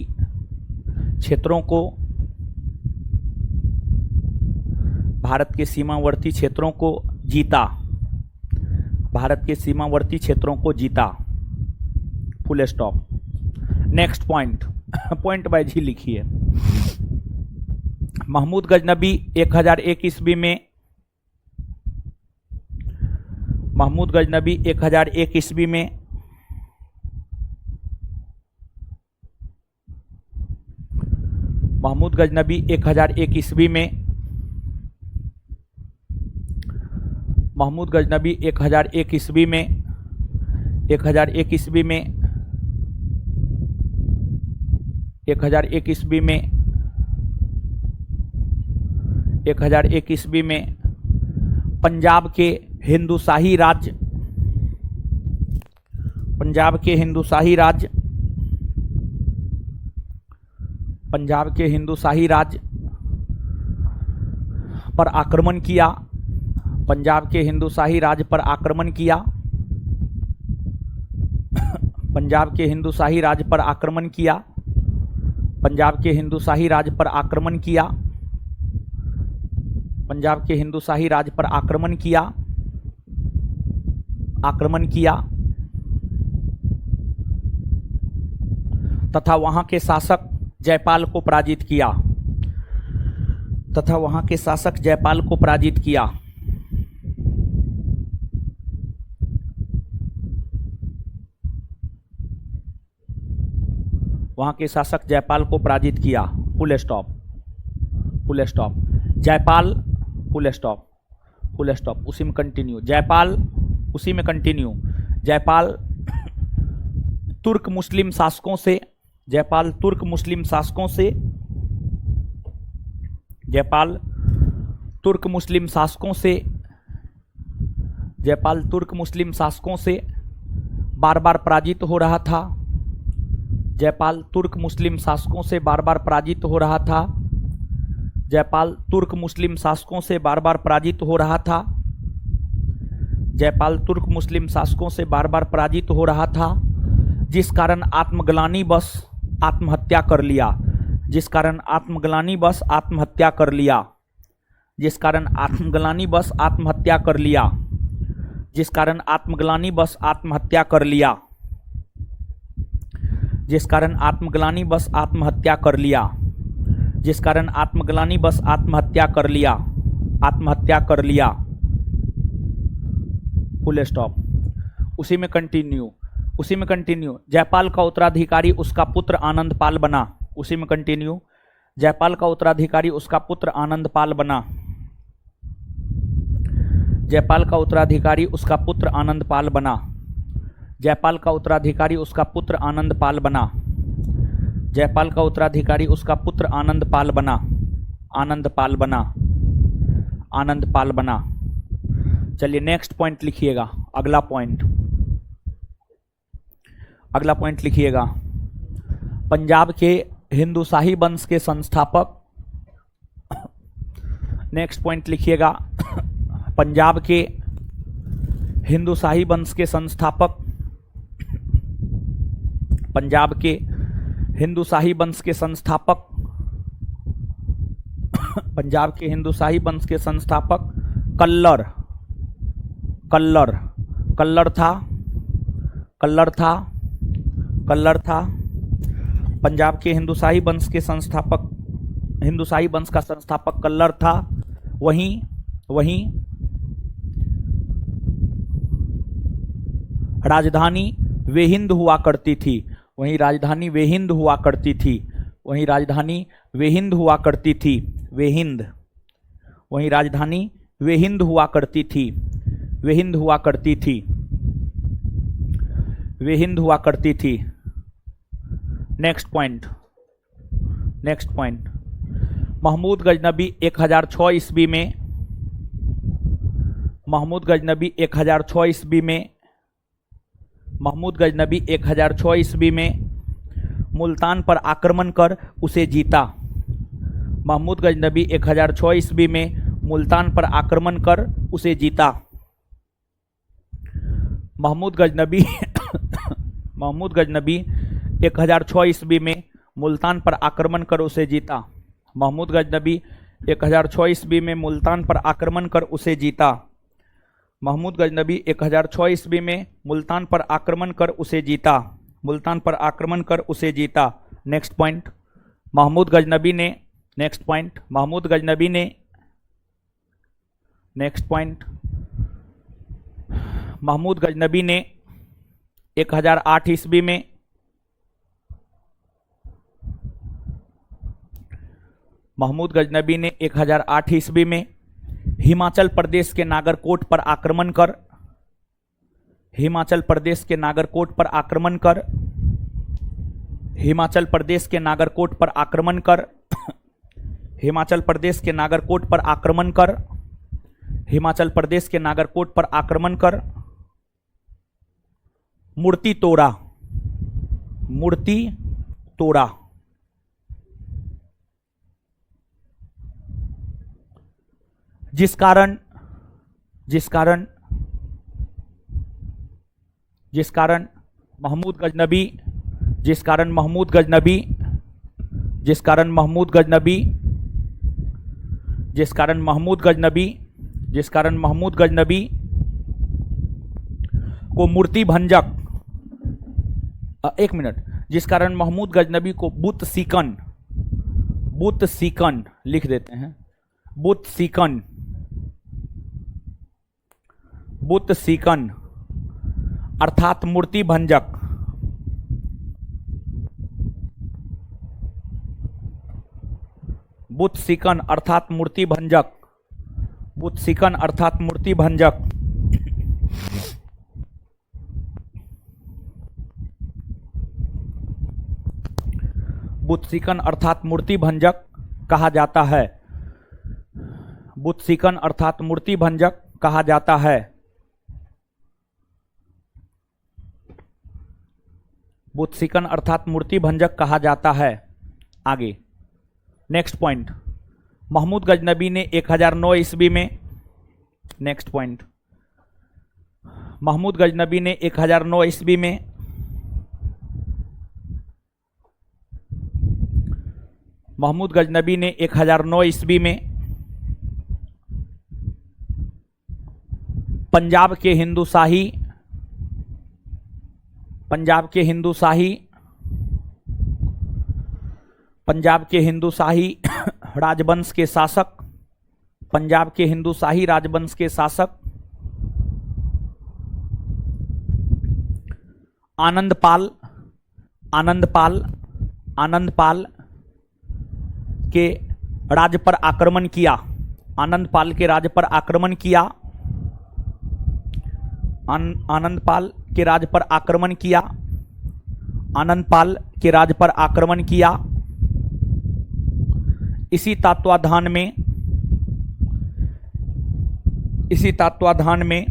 क्षेत्रों को जीता। Full stop. Next point wise ही लिखिए। महमूद गजनबी 1001 ईस्वी में महमूद गजनबी 1001 ईस्वी में महमूद गजनबी 1001 ईस्वी में महमूद गजनबी 1001 ईस्वी में 1001 ईस्वी में 1001 ईस्वी में 1001 ईस्वी में पंजाब के हिंदुशाही राज्य पंजाब के हिंदुशाही राज्य पर आक्रमण किया। पंजाब के हिंदुशाही राज्य पर आक्रमण किया। पंजाब के हिंदुशाही राज्य पर आक्रमण किया। पंजाब के हिंदू शाही राज पर आक्रमण किया, पंजाब के हिंदू शाही राज पर आक्रमण किया, आक्रमण किया तथा वहां के शासक जयपाल को पराजित किया, तथा वहां के शासक जयपाल को पराजित किया। वहां के शासक जयपाल को पराजित किया। Full stop, full stop. Jaipal, full stop, full stop. उसी में कंटिन्यू। जयपाल, उसी में कंटिन्यू। जयपाल तुर्क मुस्लिम शासकों से, जयपाल तुर्क मुस्लिम शासकों से, जयपाल तुर्क मुस्लिम शासकों से, जयपाल तुर्क मुस्लिम शासकों से बार बार पराजित हो रहा था, जयपाल तुर्क मुस्लिम शासकों से बार बार पराजित हो रहा था, जयपाल तुर्क मुस्लिम शासकों से बार बार पराजित हो रहा था, जयपाल तुर्क मुस्लिम शासकों से बार बार पराजित हो रहा था, जिस कारण आत्मग्लानि बस आत्महत्या कर लिया, जिस कारण आत्मग्लानि बस आत्महत्या कर लिया, जिस कारण आत्मग्लानि बस आत्महत्या कर लिया, जिस कारण आत्मग्लानि बस आत्महत्या कर लिया, जिस कारण आत्मग्लानि बस आत्महत्या कर लिया, जिस कारण आत्मग्लानि बस आत्महत्या कर लिया, आत्महत्या कर लिया। Full stop. उसी में कंटिन्यू, उसी में कंटिन्यू। जयपाल का उत्तराधिकारी उसका पुत्र आनंदपाल बना, उसी में कंटिन्यू। जयपाल का उत्तराधिकारी उसका पुत्र आनंदपाल बना, जयपाल का उत्तराधिकारी उसका पुत्र आनंदपाल बना, जयपाल का उत्तराधिकारी उसका पुत्र आनंदपाल बना, जयपाल का उत्तराधिकारी उसका पुत्र आनंदपाल बना, आनंदपाल बना, आनंदपाल बना। चलिए नेक्स्ट पॉइंट लिखिएगा, अगला पॉइंट, अगला पॉइंट लिखिएगा। पंजाब के हिंदू शाही वंश के संस्थापक, नेक्स्ट पॉइंट लिखिएगा। पंजाब के हिंदू शाही वंश के संस्थापक, पंजाब के हिंदू शाही वंश के संस्थापक, पंजाब के हिंदू शाही वंश के संस्थापक कल्लर, कल्लर, कल्लर था, कल्लर था, कल्लर था। पंजाब के हिंदू शाही वंश के संस्थापक, हिंदू शाही वंश का संस्थापक कल्लर था। वहीं वहीं राजधानी वेहिंद हुआ करती थी, वहीं राजधानी वेहिंद हुआ करती थी, वहीं राजधानी वेहिंद हुआ करती थी, वेहिंद, वहीं राजधानी वेहिंद हुआ करती थी, वेहिंद हुआ करती थी, वेहिंद हुआ करती थी। Next point, next point. Mahmud Ghaznavi 1006 ईस्वी में, महमूद गजनबी 1006 ईस्वी में, महमूद गजनबी 1006 ईस्वी में मुल्तान पर आक्रमण कर उसे जीता। महमूद गजनबी 1006 ईस्वी में मुल्तान पर आक्रमण कर उसे जीता। महमूद गजनबी महमूद गजनबी 1006 ईस्वी में मुल्तान पर आक्रमण कर उसे जीता। महमूद गजनबी 1006 ईस्वी में मुल्तान पर आक्रमण कर उसे जीता। महमूद गजनबी 1006 ईस्वी में मुल्तान पर आक्रमण कर उसे जीता, मुल्तान पर आक्रमण कर उसे जीता। Next point. महमूद गजनबी ने, नेक्स्ट पॉइंट, महमूद गजनबी ने, नेक्स्ट पॉइंट, महमूद गजनबी ने 1008 ईस्वी में, महमूद गजनबी ने 1008 ईस्वी में हिमाचल प्रदेश के नागरकोट पर आक्रमण कर, हिमाचल प्रदेश के नागरकोट पर आक्रमण कर, हिमाचल प्रदेश के नागरकोट पर आक्रमण कर, हिमाचल प्रदेश के नागरकोट पर आक्रमण कर, हिमाचल प्रदेश के नागरकोट पर आक्रमण कर मूर्ति तोड़ा, मूर्ति तोड़ा। जिस कारण जिस कारण जिस कारण महमूद गजनबी जिस कारण महमूद गजनबी जिस कारण महमूद गजनबी को मूर्ति भंजक, एक मिनट, जिस कारण महमूद गजनबी को बुत सीकन लिख देते हैं, बुत सीकन अर्थात मूर्ति भंजक, बुत सीकन अर्थात मूर्ति भंजक, बुत सीकन अर्थात मूर्ति भंजक बुत सीकन अर्थात मूर्ति भंजक कहा जाता है। बुत सीकन अर्थात मूर्ति भंजक कहा जाता है। बुत सीकन अर्थात मूर्ति भंजक कहा जाता है। आगे नेक्स्ट पॉइंट, महमूद गजनबी ने 1009 ईस्वी में, नेक्स्ट पॉइंट, महमूद गजनबी ने 1009 ईस्वी में महमूद गजनबी ने 1009 ईस्वी में पंजाब के हिंदू शाही राजवंश के शासक, पंजाब के हिंदू शाही राजवंश के शासक आनंदपाल के राज्य पर आक्रमण किया। आनंदपाल के राज्य पर आक्रमण किया। आनंदपाल के राज्य पर आक्रमण किया। आनंदपाल के राज्य पर आक्रमण किया। इसी तत्वाधान में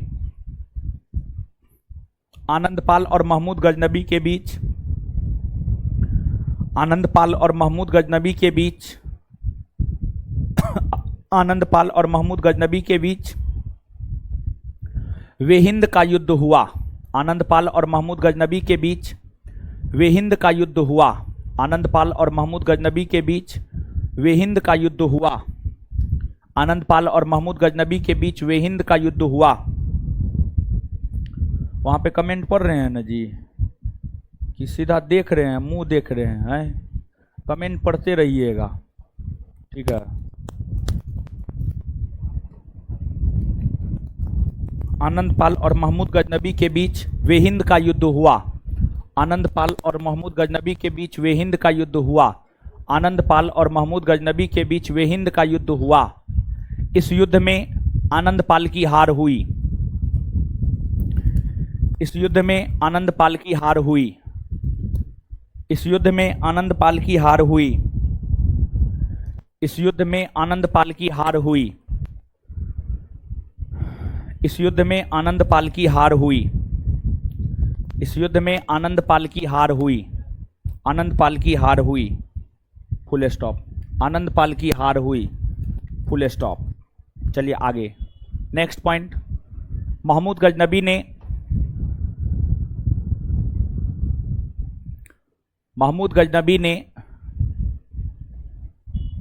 आनंदपाल और महमूद गजनबी के बीच आनंदपाल और महमूद गजनबी के बीच वेहिंद का युद्ध हुआ। आनंदपाल और महमूद गजनबी के बीच वेहिंद का युद्ध हुआ। आनंदपाल और महमूद गजनबी के बीच वेहिंद का युद्ध हुआ। आनंदपाल और महमूद गजनबी के बीच वेहिंद का युद्ध हुआ। वहां पे कमेंट पढ़ रहे हैं ना जी, कि सीधा देख रहे हैं, मुंह देख रहे हैं? कमेंट पढ़ते रहिएगा, ठीक है। आनंदपाल और महमूद गजनबी के बीच वेहिंद का युद्ध हुआ। आनंदपाल और महमूद गजनबी के बीच वेहिंद का युद्ध हुआ। आनंदपाल और महमूद गजनबी के बीच वेहिंद का युद्ध हुआ। इस युद्ध में आनंदपाल की हार हुई। इस युद्ध में आनंदपाल की हार हुई। इस युद्ध में आनंदपाल की हार हुई। इस युद्ध में आनंदपाल की हार हुई। इस युद्ध में आनंदपाल की हार हुई। इस युद्ध में आनंदपाल की हार हुई। आनंदपाल की हार हुई, फुल स्टॉप। आनंदपाल की हार हुई, फुल स्टॉप। चलिए आगे नेक्स्ट पॉइंट, महमूद गजनबी ने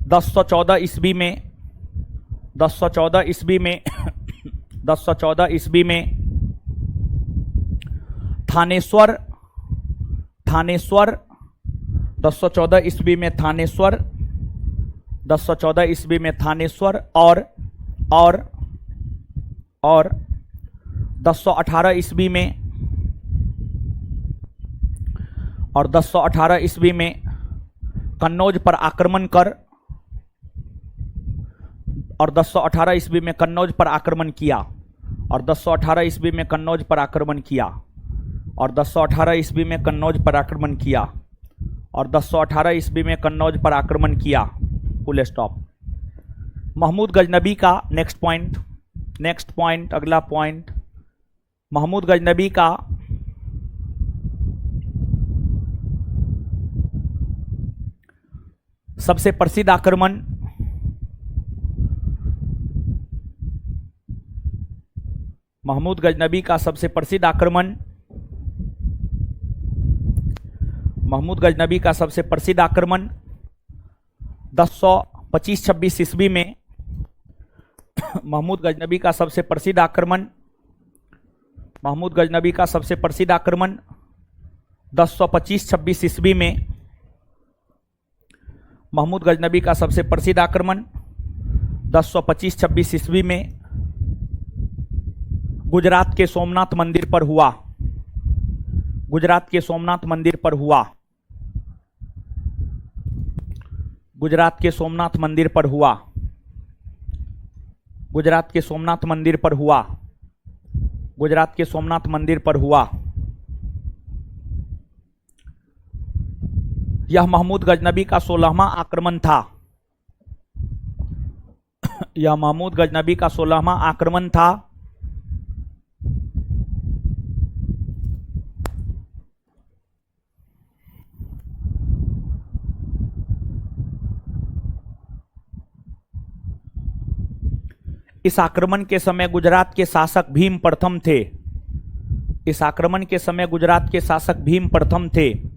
1014 ईस्वी में थानेश्वर 1014 ईस्वी में थानेश्वर 1014 ईस्वी में थानेश्वर और 1018 ईस्वी में 1018 ईस्वी में कन्नौज पर आक्रमण कर और 1018 ईस्वी में कन्नौज पर आक्रमण किया। और 1018 ईस्वी में कन्नौज पर आक्रमण किया। और 1018 ईस्वी में कन्नौज पर आक्रमण किया। और 1018 ईस्वी में कन्नौज पर आक्रमण किया, फुल स्टॉप। महमूद गजनबी का नेक्स्ट पॉइंट, अगला पॉइंट, महमूद गजनबी का सबसे प्रसिद्ध आक्रमण महमूद गजनबी का सबसे प्रसिद्ध आक्रमण महमूद गजनबी का सबसे प्रसिद्ध आक्रमण 1025-26 ईस्वी में महमूद गजनबी का सबसे प्रसिद्ध आक्रमण 1025-26 ईस्वी में महमूद गजनबी का सबसे प्रसिद्ध आक्रमण 1025-26 ईस्वी में गुजरात के सोमनाथ मंदिर पर हुआ। गुजरात के सोमनाथ मंदिर पर हुआ। गुजरात के सोमनाथ मंदिर पर हुआ। गुजरात के सोमनाथ मंदिर पर हुआ। गुजरात के सोमनाथ मंदिर पर हुआ। यह महमूद गजनबी का 16वां आक्रमण था। यह महमूद गजनबी का 16वां आक्रमण था। इस आक्रमण के समय गुजरात के शासक भीम प्रथम थे। इस आक्रमण के समय गुजरात के शासक भीम प्रथम थे।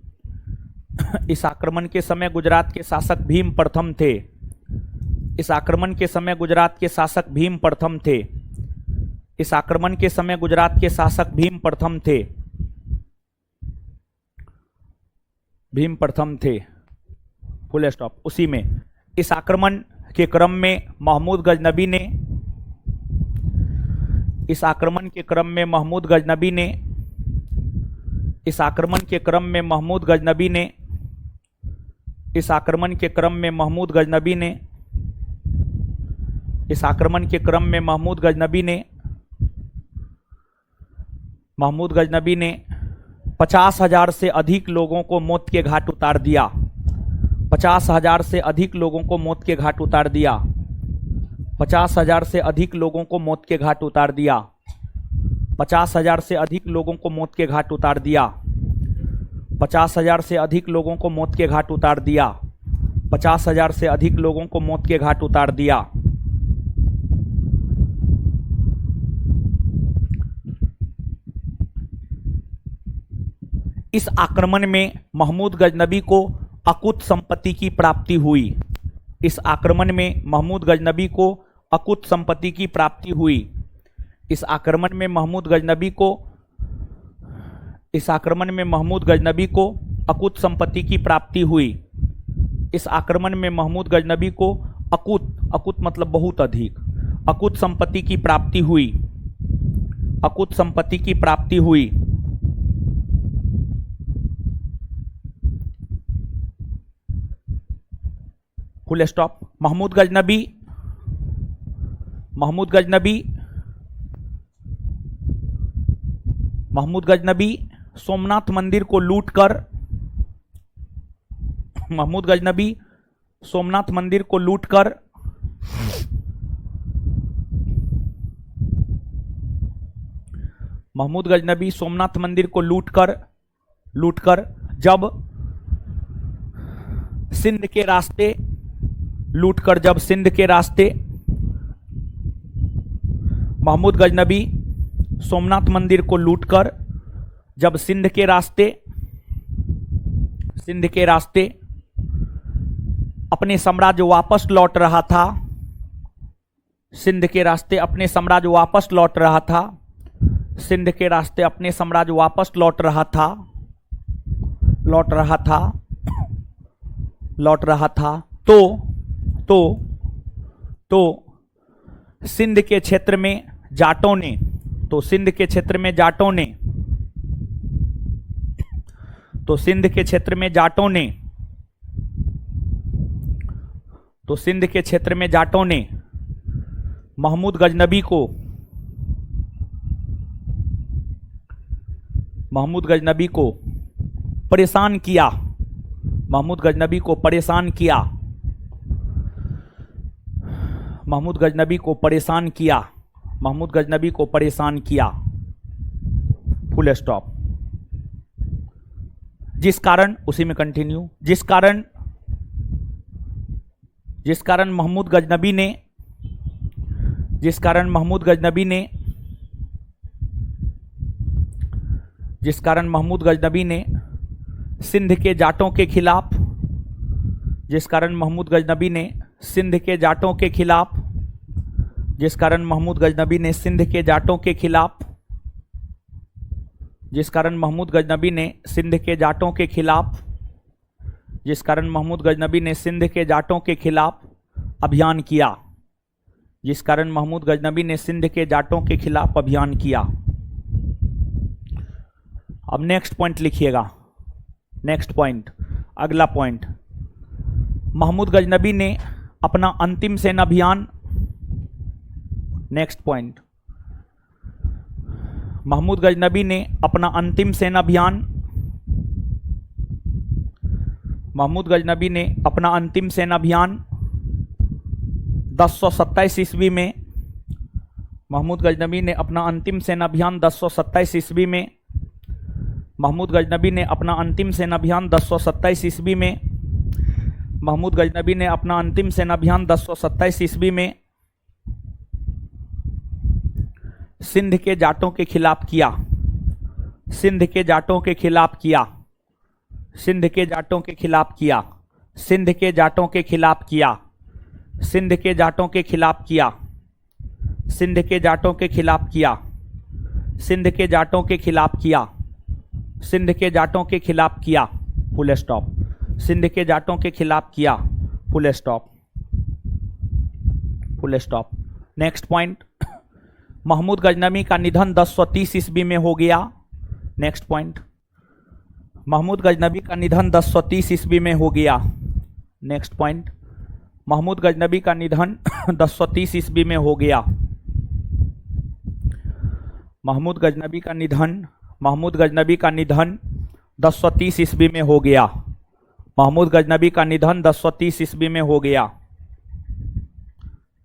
इस आक्रमण के समय गुजरात के शासक भीम प्रथम थे। इस आक्रमण के समय गुजरात के शासक भीम प्रथम थे। इस आक्रमण के समय गुजरात के शासक भीम प्रथम थे। भीम प्रथम थे। Full stop. उसी में इस आक्रमण के क्रम में महमूद गजनबी ने इस आक्रमण के क्रम में महमूद गजनबी ने इस आक्रमण के क्रम में महमूद गजनबी ने इस आक्रमण के क्रम में महमूद गजनबी ने इस आक्रमण के क्रम में महमूद गजनबी ने 50,000 से अधिक लोगों को मौत के घाट उतार दिया। 50,000 से अधिक लोगों को मौत के घाट उतार दिया। 50,000 से अधिक लोगों को मौत के घाट उतार दिया। 50,000 से अधिक लोगों को मौत के घाट उतार दिया। 50,000 से अधिक लोगों को मौत के घाट उतार दिया। 50,000 से अधिक लोगों को मौत के घाट उतार दिया। इस आक्रमण में महमूद गजनबी को अकुत संपत्ति की प्राप्ति हुई। इस आक्रमण में महमूद गजनबी को अकुत संपत्ति की प्राप्ति हुई। इस आक्रमण में महमूद गजनबी को अकुत संपत्ति की प्राप्ति हुई। इस आक्रमण में महमूद गजनबी को अकुत मतलब बहुत अधिक, अकुत संपत्ति की प्राप्ति हुई। अकुत संपत्ति की प्राप्ति हुई। Full stop. महमूद गजनबी सोमनाथ मंदिर को लूटकर महमूद गजनबी सोमनाथ मंदिर को लूटकर महमूद गजनबी सोमनाथ मंदिर को लूटकर जब सिंध के रास्ते महमूद गजनबी सोमनाथ मंदिर को लूटकर जब सिंध के रास्ते अपने साम्राज्य वापस लौट रहा था। सिंध के रास्ते अपने साम्राज्य वापस लौट रहा था। सिंध के रास्ते अपने साम्राज्य वापस लौट रहा था तो सिंध के क्षेत्र में जाटों ने महमूद गजनबी को परेशान किया। महमूद गजनबी को परेशान किया। महमूद गजनबी को परेशान किया। महमूद गजनबी को परेशान किया। Full stop. जिस कारण, उसी में कंटिन्यू, जिस कारण महमूद गजनबी ने सिंध के जाटों के खिलाफ जिस कारण महमूद गजनबी ने सिंध के जाटों के खिलाफ, जिस कारण महमूद गजनबी ने सिंध के जाटों के खिलाफ, जिस कारण महमूद गजनबी ने सिंध के जाटों के खिलाफ, जिस कारण महमूद गजनबी ने सिंध के जाटों के खिलाफ अभियान किया, जिस कारण महमूद गजनबी ने सिंध के जाटों के खिलाफ अभियान किया। अब नेक्स्ट पॉइंट लिखिएगा, नेक्स्ट पॉइंट, अगला पॉइंट। महमूद गजनबी ने अपना अंतिम सेना अभियान, नेक्स्ट पॉइंट, महमूद गजनबी ने अपना अंतिम सेना अभियान, महमूद गजनबी ने अपना अंतिम सेना अभियान 1027 ईस्वी में, महमूद गजनबी ने अपना अंतिम सेना अभियान 1027 ईस्वी में, महमूद गजनबी ने अपना अंतिम सेना अभियान 1027 ईस्वी में, महमूद गजनबी ने अपना अंतिम सेना अभियान 1027 ईस्वी में सिंध के जाटों के खिलाफ किया, सिंध के जाटों के खिलाफ किया, सिंध के जाटों के खिलाफ किया, सिंध के जाटों के खिलाफ किया, सिंध के जाटों के खिलाफ किया, सिंध के जाटों के खिलाफ किया, सिंध के जाटों के खिलाफ किया, सिंध के जाटों के खिलाफ किया, फुल स्टॉप, सिंध के जाटों के खिलाफ किया, full stop, full stop. Next point, Mahmud Ghaznavi का निधन 1030 ईस्वी में हो गया। नेक्स्ट पॉइंट, महमूद गजनबी का निधन 1030 ईस्वी में हो गया। नेक्स्ट पॉइंट, महमूद गजनबी का निधन 1030 ईस्वी में हो गया। महमूद गजनबी का निधन, महमूद गजनबी का निधन 1030 ईस्वी में हो गया। महमूद गजनबी का निधन 1030 ईस्वी में हो गया।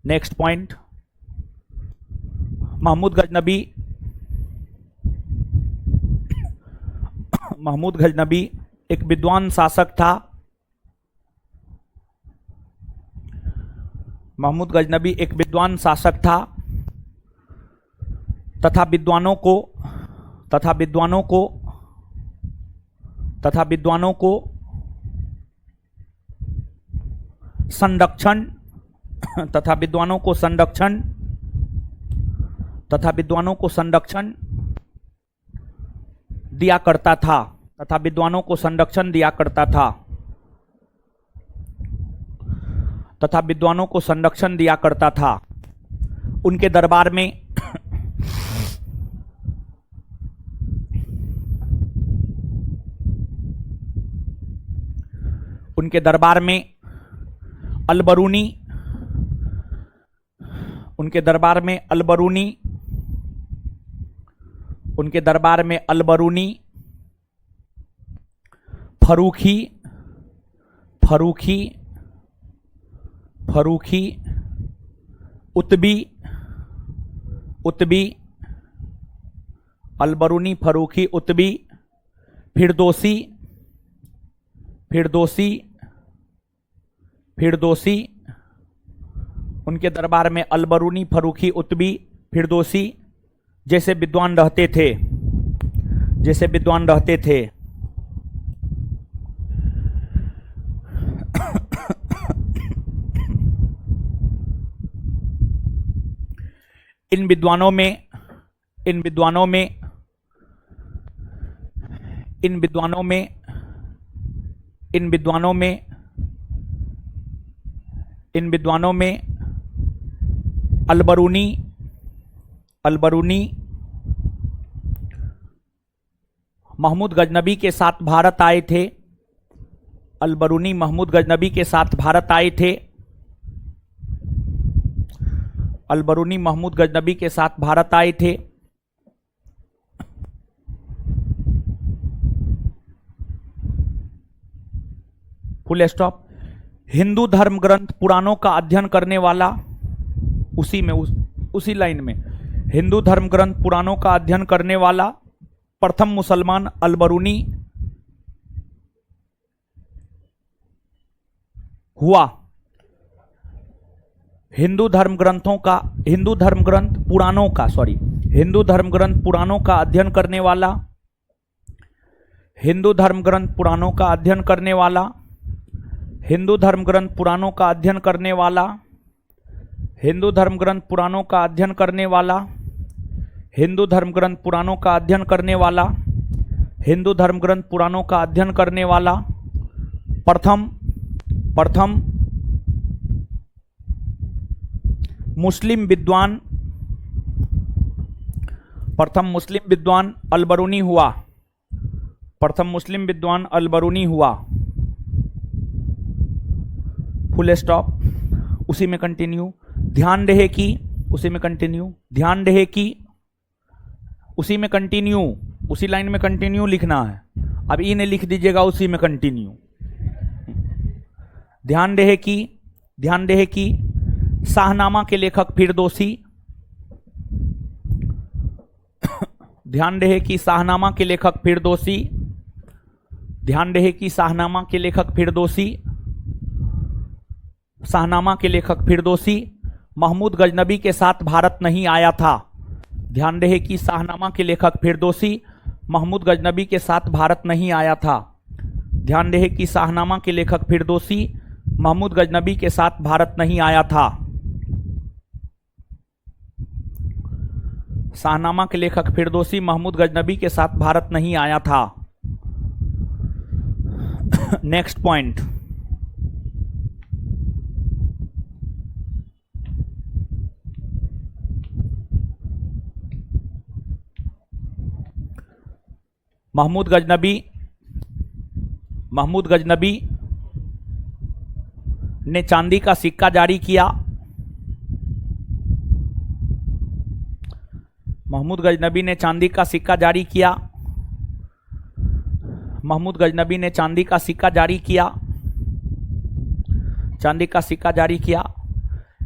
नेक्स्ट पॉइंट, महमूद गजनबी, महमूद गजनबी एक विद्वान शासक था। महमूद गजनबी एक विद्वान शासक था तथा विद्वानों को तथा विद्वानों को तथा विद्वानों को संरक्षण तथा विद्वानों को संरक्षण तथा विद्वानों को संरक्षण दिया करता था, तथा विद्वानों को संरक्षण दिया करता था, तथा विद्वानों को संरक्षण दिया करता था। उनके दरबार में उनके दरबार में अलबरूनी, उनके दरबार में अलबरूनी, उनके दरबार में अलबरूनी, फरूखी, फरूखी, फरूखी, उतबी, उतबी, अलबरूनी, फरूखी, उतबी, फिरदौसी, फिरदौसी, फिरदौसी, उनके दरबार में अलबरूनी, फरूखी, उतबी, फिरदौसी जैसे विद्वान रहते थे, जैसे विद्वान रहते थे। इन विद्वानों में, इन विद्वानों में, इन विद्वानों में, इन विद्वानों में, इन विद्वानों में अलबरूनी, अलबरूनी महमूद गजनबी के साथ भारत आए थे। अलबरूनी महमूद गजनबी के साथ भारत आए थे। अलबरूनी महमूद गजनबी के साथ भारत आए थे। Full stop. हिंदू धर्म ग्रंथ पुराणों का अध्ययन करने वाला, उसी में उसी लाइन में, हिंदू धर्म ग्रंथ पुराणों का अध्ययन करने वाला प्रथम मुसलमान अलबरूनी हुआ। हिंदू धर्म ग्रंथों का, हिंदू धर्म ग्रंथ पुराणों का, सॉरी, हिंदू धर्म ग्रंथ पुराणों का अध्ययन करने वाला, हिंदू धर्म ग्रंथ पुराणों का अध्ययन करने वाला हिंदू धर्म ग्रंथ पुराणों का अध्ययन करने वाला, हिंदू धर्म ग्रंथ पुराणों का अध्ययन करने वाला, हिंदू धर्म ग्रंथ पुराणों का अध्ययन करने वाला, हिंदू धर्म ग्रंथ पुराणों का अध्ययन करने वाला। प्रथम प्रथम मुस्लिम विद्वान, प्रथम मुस्लिम विद्वान अल-बरूनी हुआ, प्रथम मुस्लिम विद्वान अल-बरूनी हुआ। Full stop. उसी में कंटिन्यू। ध्यान रहे कि, उसी में कंटिन्यू, ध्यान रहे कि, उसी में कंटिन्यू, उसी लाइन में कंटिन्यू लिखना है। अब ई ने लिख दीजिएगा उसी में कंटिन्यू। ध्यान रहे कि, ध्यान रहे कि शाहनामा के लेखक फिरदौसी, ध्यान रहे कि शाहनामा के लेखक फिरदौसी, ध्यान रहे कि शाहनामा के लेखक फिरदौसी, शाहनामा के लेखक फिरदौसी महमूद गजनबी के साथ भारत नहीं आया था। ध्यान रहे कि शाहनामा के लेखक फिरदौसी महमूद गजनबी के साथ भारत नहीं आया था। ध्यान रहे कि शाहनामा के लेखक फिरदौसी महमूद गजनबी के साथ भारत नहीं आया था। शाहनामा के लेखक फिरदौसी महमूद गजनबी के साथ भारत नहीं आया था। Next point. महमूद गजनबी ने चांदी का सिक्का जारी किया। महमूद गजनबी ने चांदी का सिक्का जारी किया। महमूद गजनबी ने चांदी का सिक्का जारी किया। चांदी का सिक्का जारी किया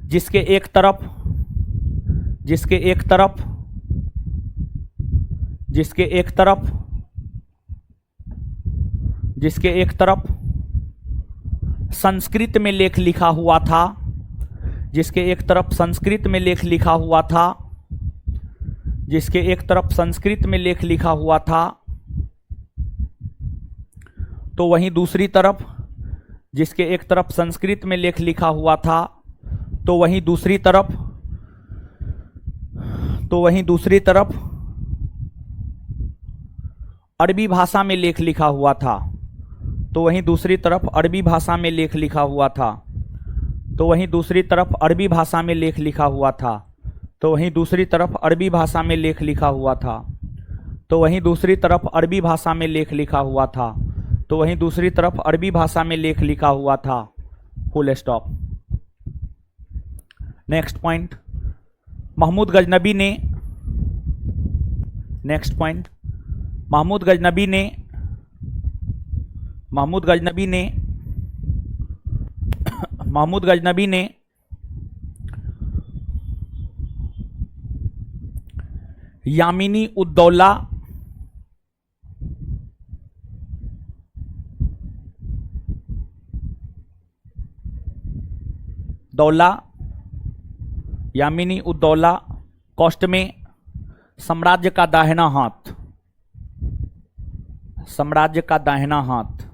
जिसके एक तरफ, जिसके एक तरफ, जिसके एक तरफ, जिसके एक तरफ संस्कृत में लेख लिखा हुआ था, जिसके एक तरफ संस्कृत में लेख लिखा हुआ था, जिसके एक तरफ संस्कृत में लेख लिखा हुआ था, तो वहीं दूसरी तरफ, जिसके एक तरफ संस्कृत में लेख लिखा हुआ था, तो वहीं दूसरी तरफ, तो वहीं दूसरी तरफ अरबी भाषा में लेख लिखा हुआ था, तो वहीं दूसरी तरफ अरबी भाषा में लेख लिखा हुआ था, तो वहीं दूसरी तरफ अरबी भाषा में लेख लिखा हुआ था, तो वहीं दूसरी तरफ अरबी भाषा में लेख लिखा हुआ था, तो वहीं दूसरी तरफ अरबी भाषा में लेख लिखा हुआ था, तो वहीं दूसरी तरफ अरबी भाषा में लेख लिखा हुआ था। Full stop. Next point. Mahmud Ghaznavi ने, नेक्स्ट पॉइंट, महमूद गजनबी ने, महमूद गजनबी ने, महमूद गजनबी ने यामिनी उद्दौला, दौला, यामिनी उद्दौला कॉस्ट में साम्राज्य का दाहिना हाथ, साम्राज्य का दाहिना हाथ,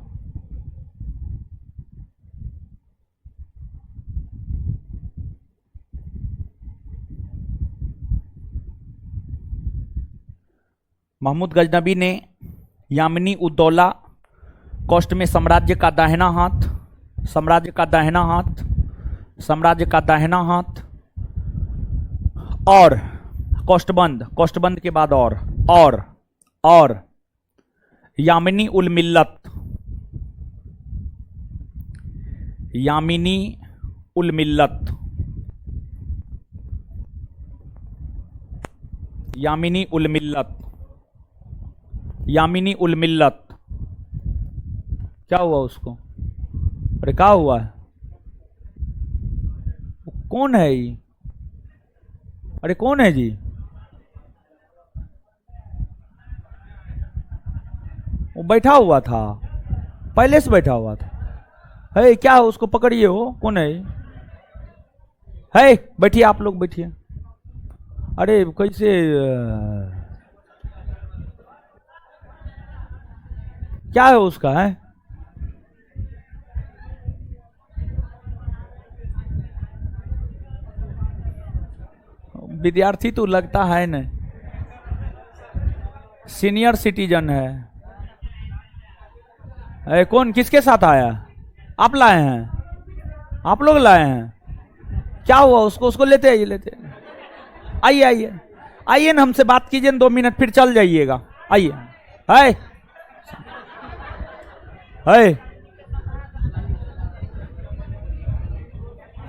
महमूद गजनबी ने यामिनी उद्दौला कॉस्ट में साम्राज्य का दाहिना हाथ, साम्राज्य का दाहिना हाथ, साम्राज्य का दाहिना हाथ और कौष्टबंद, कौष्टबंद के बाद और यामिनी उल मिल्लत, यामिनी उल मिल्लत, यामिनी उल मिल्लत, यामिनी उल मिल्लत। क्या हुआ उसको? अरे क्या हुआ है? कौन है ये? अरे कौन है जी? वो बैठा हुआ था, पहले से बैठा हुआ था। है क्या है? उसको पकड़िए। हो कौन है? है बैठिए, आप लोग बैठिए। अरे कैसे क्या है उसका? है विद्यार्थी तो लगता है न, सीनियर सिटीजन है। कौन किसके साथ आया? आप लाए हैं? आप लोग लाए हैं? क्या हुआ उसको? उसको लेते आइए, लेते आइए, आइए आइए ना, हमसे बात कीजिए 2 मिनट, फिर चल जाइएगा। आइए। है है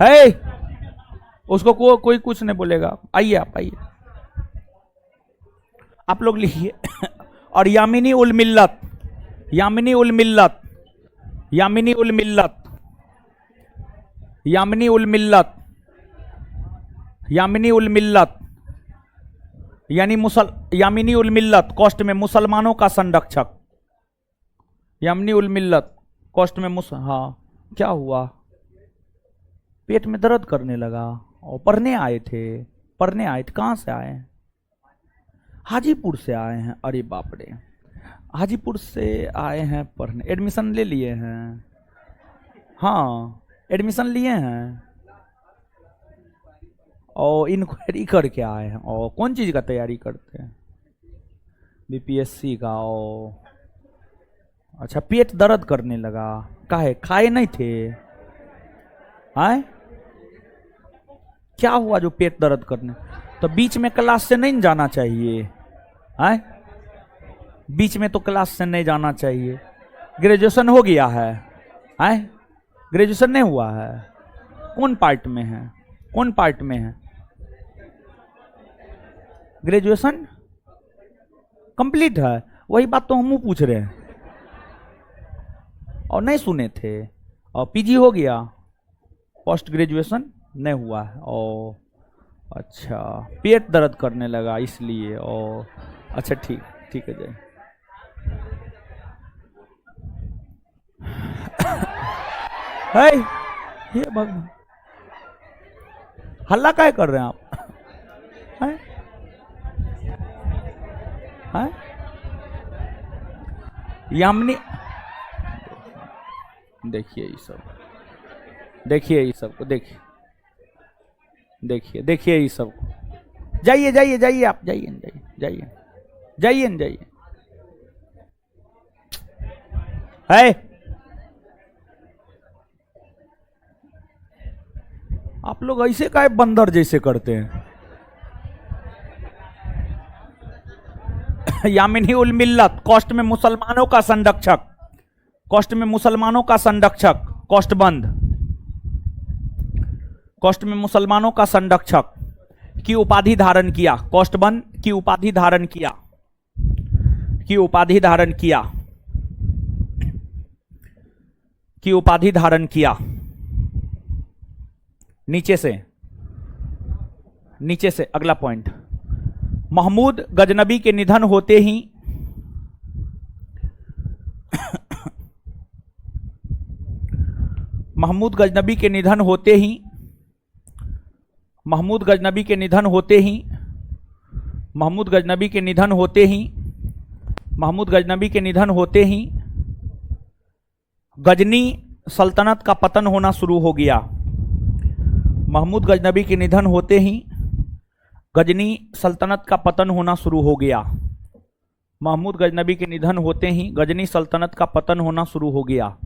है उसको कोई कुछ नहीं बोलेगा। आइए, आप आइए, आप लोग लिखिए। और यामिनी उल मिल्लत, यामिनी उल मिल्लत, यामिनी उल मिल्लत, यामिनी उल मिल्लत, यामिनी उल मिल्लत यानी यामिनी उल मिल्लत कॉस्ट में मुसलमानों का संरक्षक। यामिनी उल मिल्लत कॉस्ट में हाँ, क्या हुआ? पेट में दर्द करने लगा और पढ़ने आए थे। पढ़ने आए थे, कहाँ से आए हैं? हाजीपुर से आए हैं। अरे बाप रे, हाजीपुर से आए हैं पढ़ने। एडमिशन ले लिए हैं? हाँ, एडमिशन लिए हैं और इंक्वायरी करके आए हैं। और कौन चीज़ का तैयारी करते हैं? बीपीएससी का। ओ अच्छा, पेट दर्द करने लगा, काहे? खाए नहीं थे? आए क्या हुआ जो पेट दर्द करने? तो बीच में क्लास से नहीं जाना चाहिए। आए बीच में तो क्लास से नहीं जाना चाहिए। ग्रेजुएशन हो गया है? आए ग्रेजुएशन नहीं हुआ है? कौन पार्ट में है? कौन पार्ट में है? ग्रेजुएशन कंप्लीट है? वही बात तो हम पूछ रहे हैं और नहीं सुने थे। और पीजी हो गया, पोस्ट ग्रेजुएशन नहीं हुआ है। ओ अच्छा, पेट दर्द करने लगा इसलिए। ओ अच्छा, ठीक ठीक है जय। है ये भगवान, हल्ला काय कर रहे हैं आप? है? है? यामिनी, देखिए ये सब, देखिए ये सब को, देखिए देखिए देखिए ये सब को। जाइए जाइए जाइए, आप जाइए जाइए जाइए जाइए जाइए। है आप लोग ऐसे काहे बंदर जैसे करते हैं? यामिनी उल मिल्लत कॉस्ट में मुसलमानों का संरक्षक, कॉस्ट में मुसलमानों का संरक्षक, कॉस्ट बंद, कॉस्ट में मुसलमानों का संरक्षक की उपाधि धारण किया। कॉस्ट बंद की उपाधि धारण किया, की उपाधि धारण किया, की उपाधि धारण किया। नीचे से, नीचे से अगला पॉइंट। महमूद गजनबी के निधन होते ही महमूद गजनबी के निधन होते ही, महमूद गजनबी के निधन होते ही, महमूद गजनबी के निधन होते ही, महमूद गजनबी के निधन होते ही गजनी सल्तनत का पतन होना शुरू हो गया। महमूद गजनबी के निधन होते ही गजनी सल्तनत का पतन होना शुरू हो गया। महमूद गजनबी के निधन होते ही गजनी सल्तनत का पतन होना शुरू हो गया।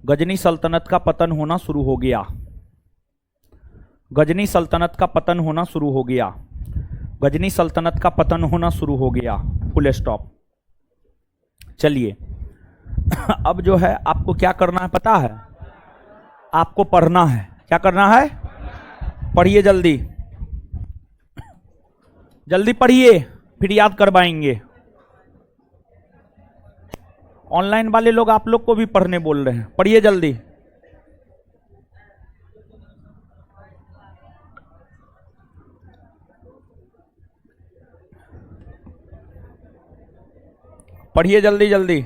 गजनी सल्तनत का पतन होना शुरू हो गया। गजनी सल्तनत का पतन होना शुरू हो गया। गजनी सल्तनत का पतन होना शुरू हो गया। Full stop. चलिए अब जो है आपको क्या करना है पता है? आपको पढ़ना है। क्या करना है? पढ़िए जल्दी, जल्दी पढ़िए, फिर याद करवाएंगे। ऑनलाइन वाले लोग आप लोग को भी पढ़ने बोल रहे हैं, पढ़िए जल्दी। पढ़िए जल्दी जल्दी।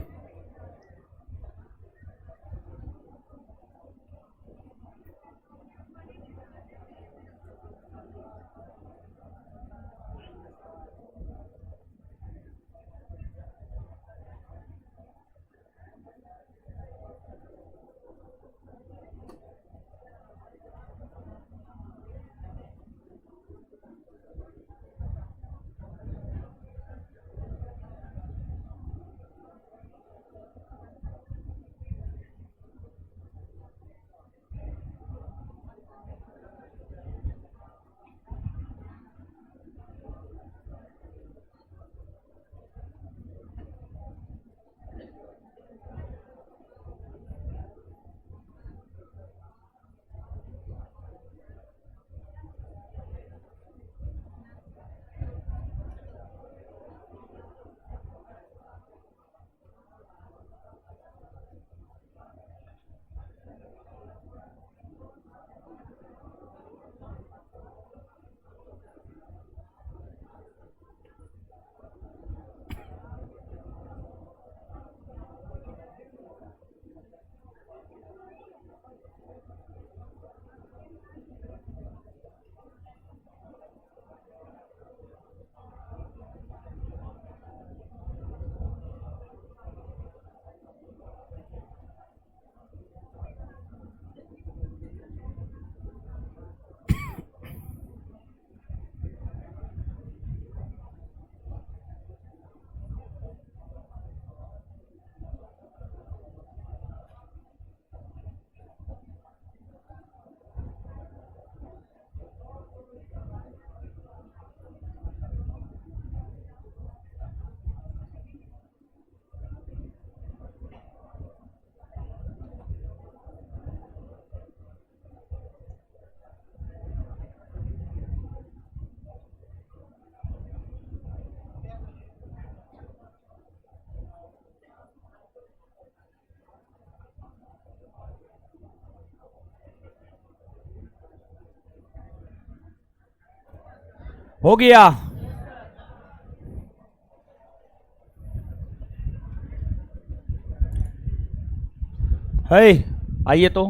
हो गया। है, आइए तो।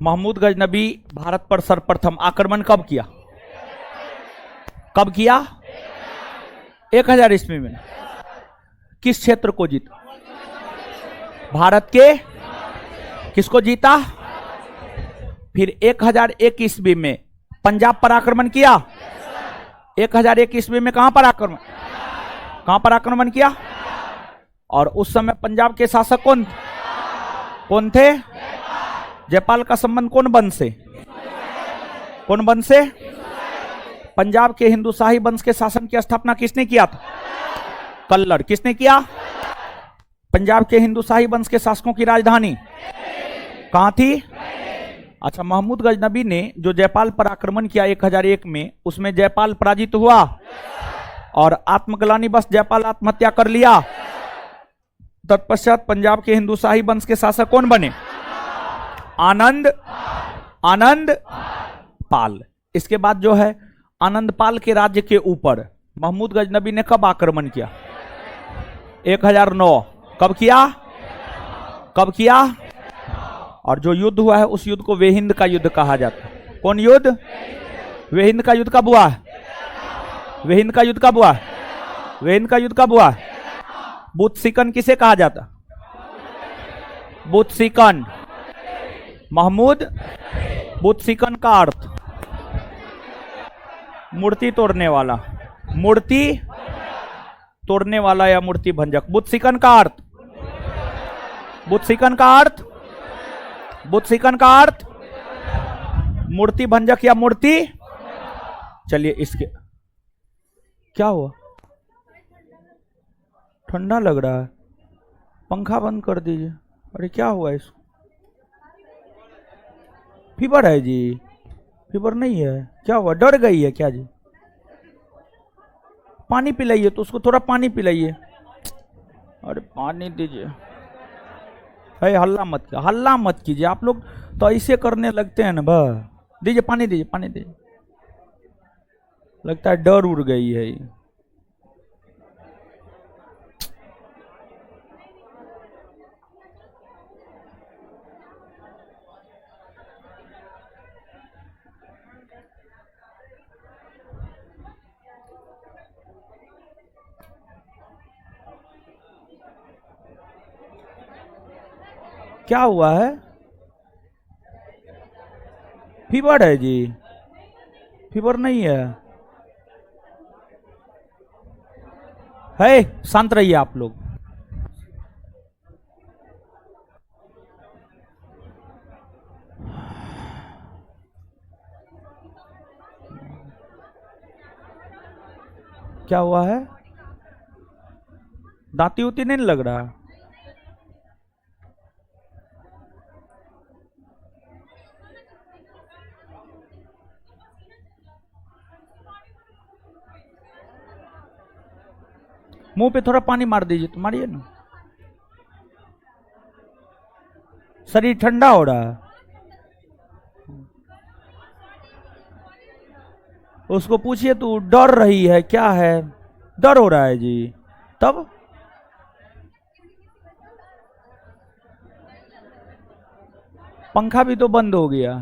महमूद गजनबी भारत पर सर्वप्रथम आक्रमण कब किया? कब किया? 1000 ईस्वी में। किस क्षेत्र को जीता? भारत के किसको जीता? फिर 1001 ईस्वी में पंजाब पर आक्रमण किया। 1001 ईस्वी में कहां पर आक्रमण, कहां पर आक्रमण किया? और उस समय पंजाब के शासक कौन थे? जयपाल का संबंध कौन वंश से? कौन वंश से? पंजाब के हिंदू शाही वंश के शासन की स्थापना किसने किया था? कल्लर। किसने किया? पंजाब के हिंदू शाही वंश के शासकों की राजधानी कहां थी? अच्छा, महमूद गजनबी ने जो जयपाल पर आक्रमण किया 1001 में, उसमें जयपाल पराजित हुआ और आत्मग्लानि बस जयपाल आत्महत्या कर लिया। तत्पश्चात पंजाब के हिंदू शाही वंश के शासक कौन बने? आनंद पाल। इसके बाद जो है आनंद पाल के राज्य के ऊपर महमूद गजनबी ने कब आक्रमण किया? 1009। कब किया? कब किया? और जो युद्ध हुआ है उस युद्ध को वेहिंद का युद्ध कहा जाता है। कौन युद्ध? वेहिंद का युद्ध कब हुआ? वेहिंद का युद्ध कब हुआ? वेहिंद का युद्ध कब हुआ? बुत्सिकन किसे कहा जाता? बुत्सिकन। महमूद बुत्सिकन का अर्थ मूर्ति तोड़ने वाला, मूर्ति तोड़ने वाला या मूर्ति भंजक। बुत्सिकन का अर्थ, बुत्सिकन का अर्थ, बुत्सिकन का अर्थ मूर्ति भंजक या मूर्ति। चलिए, इसके क्या हुआ? ठंडा लग रहा है, पंखा बंद कर दीजिए। अरे क्या हुआ इसको? फीवर है जी? फीवर नहीं है, क्या हुआ? डर गई है क्या जी? पानी पिलाइए तो उसको, थोड़ा पानी पिलाइए। अरे पानी दीजिए। है, हल्ला मत कीजिए, हल्ला मत कीजिए। आप लोग तो ऐसे करने लगते हैं ना। बस दीजिए, पानी दीजिए, पानी दीजिए। लगता है डर उड़ गई है ये। क्या हुआ है? फीवर है जी? फीवर नहीं है। है, शांत रहिए आप लोग। क्या हुआ है? दांती उती नहीं लग रहा? मुंह पे थोड़ा पानी मार दीजिए, तो मारिए ना। शरीर ठंडा हो रहा है। उसको पूछिए तू डर रही है क्या है? डर हो रहा है जी? तब पंखा भी तो बंद हो गया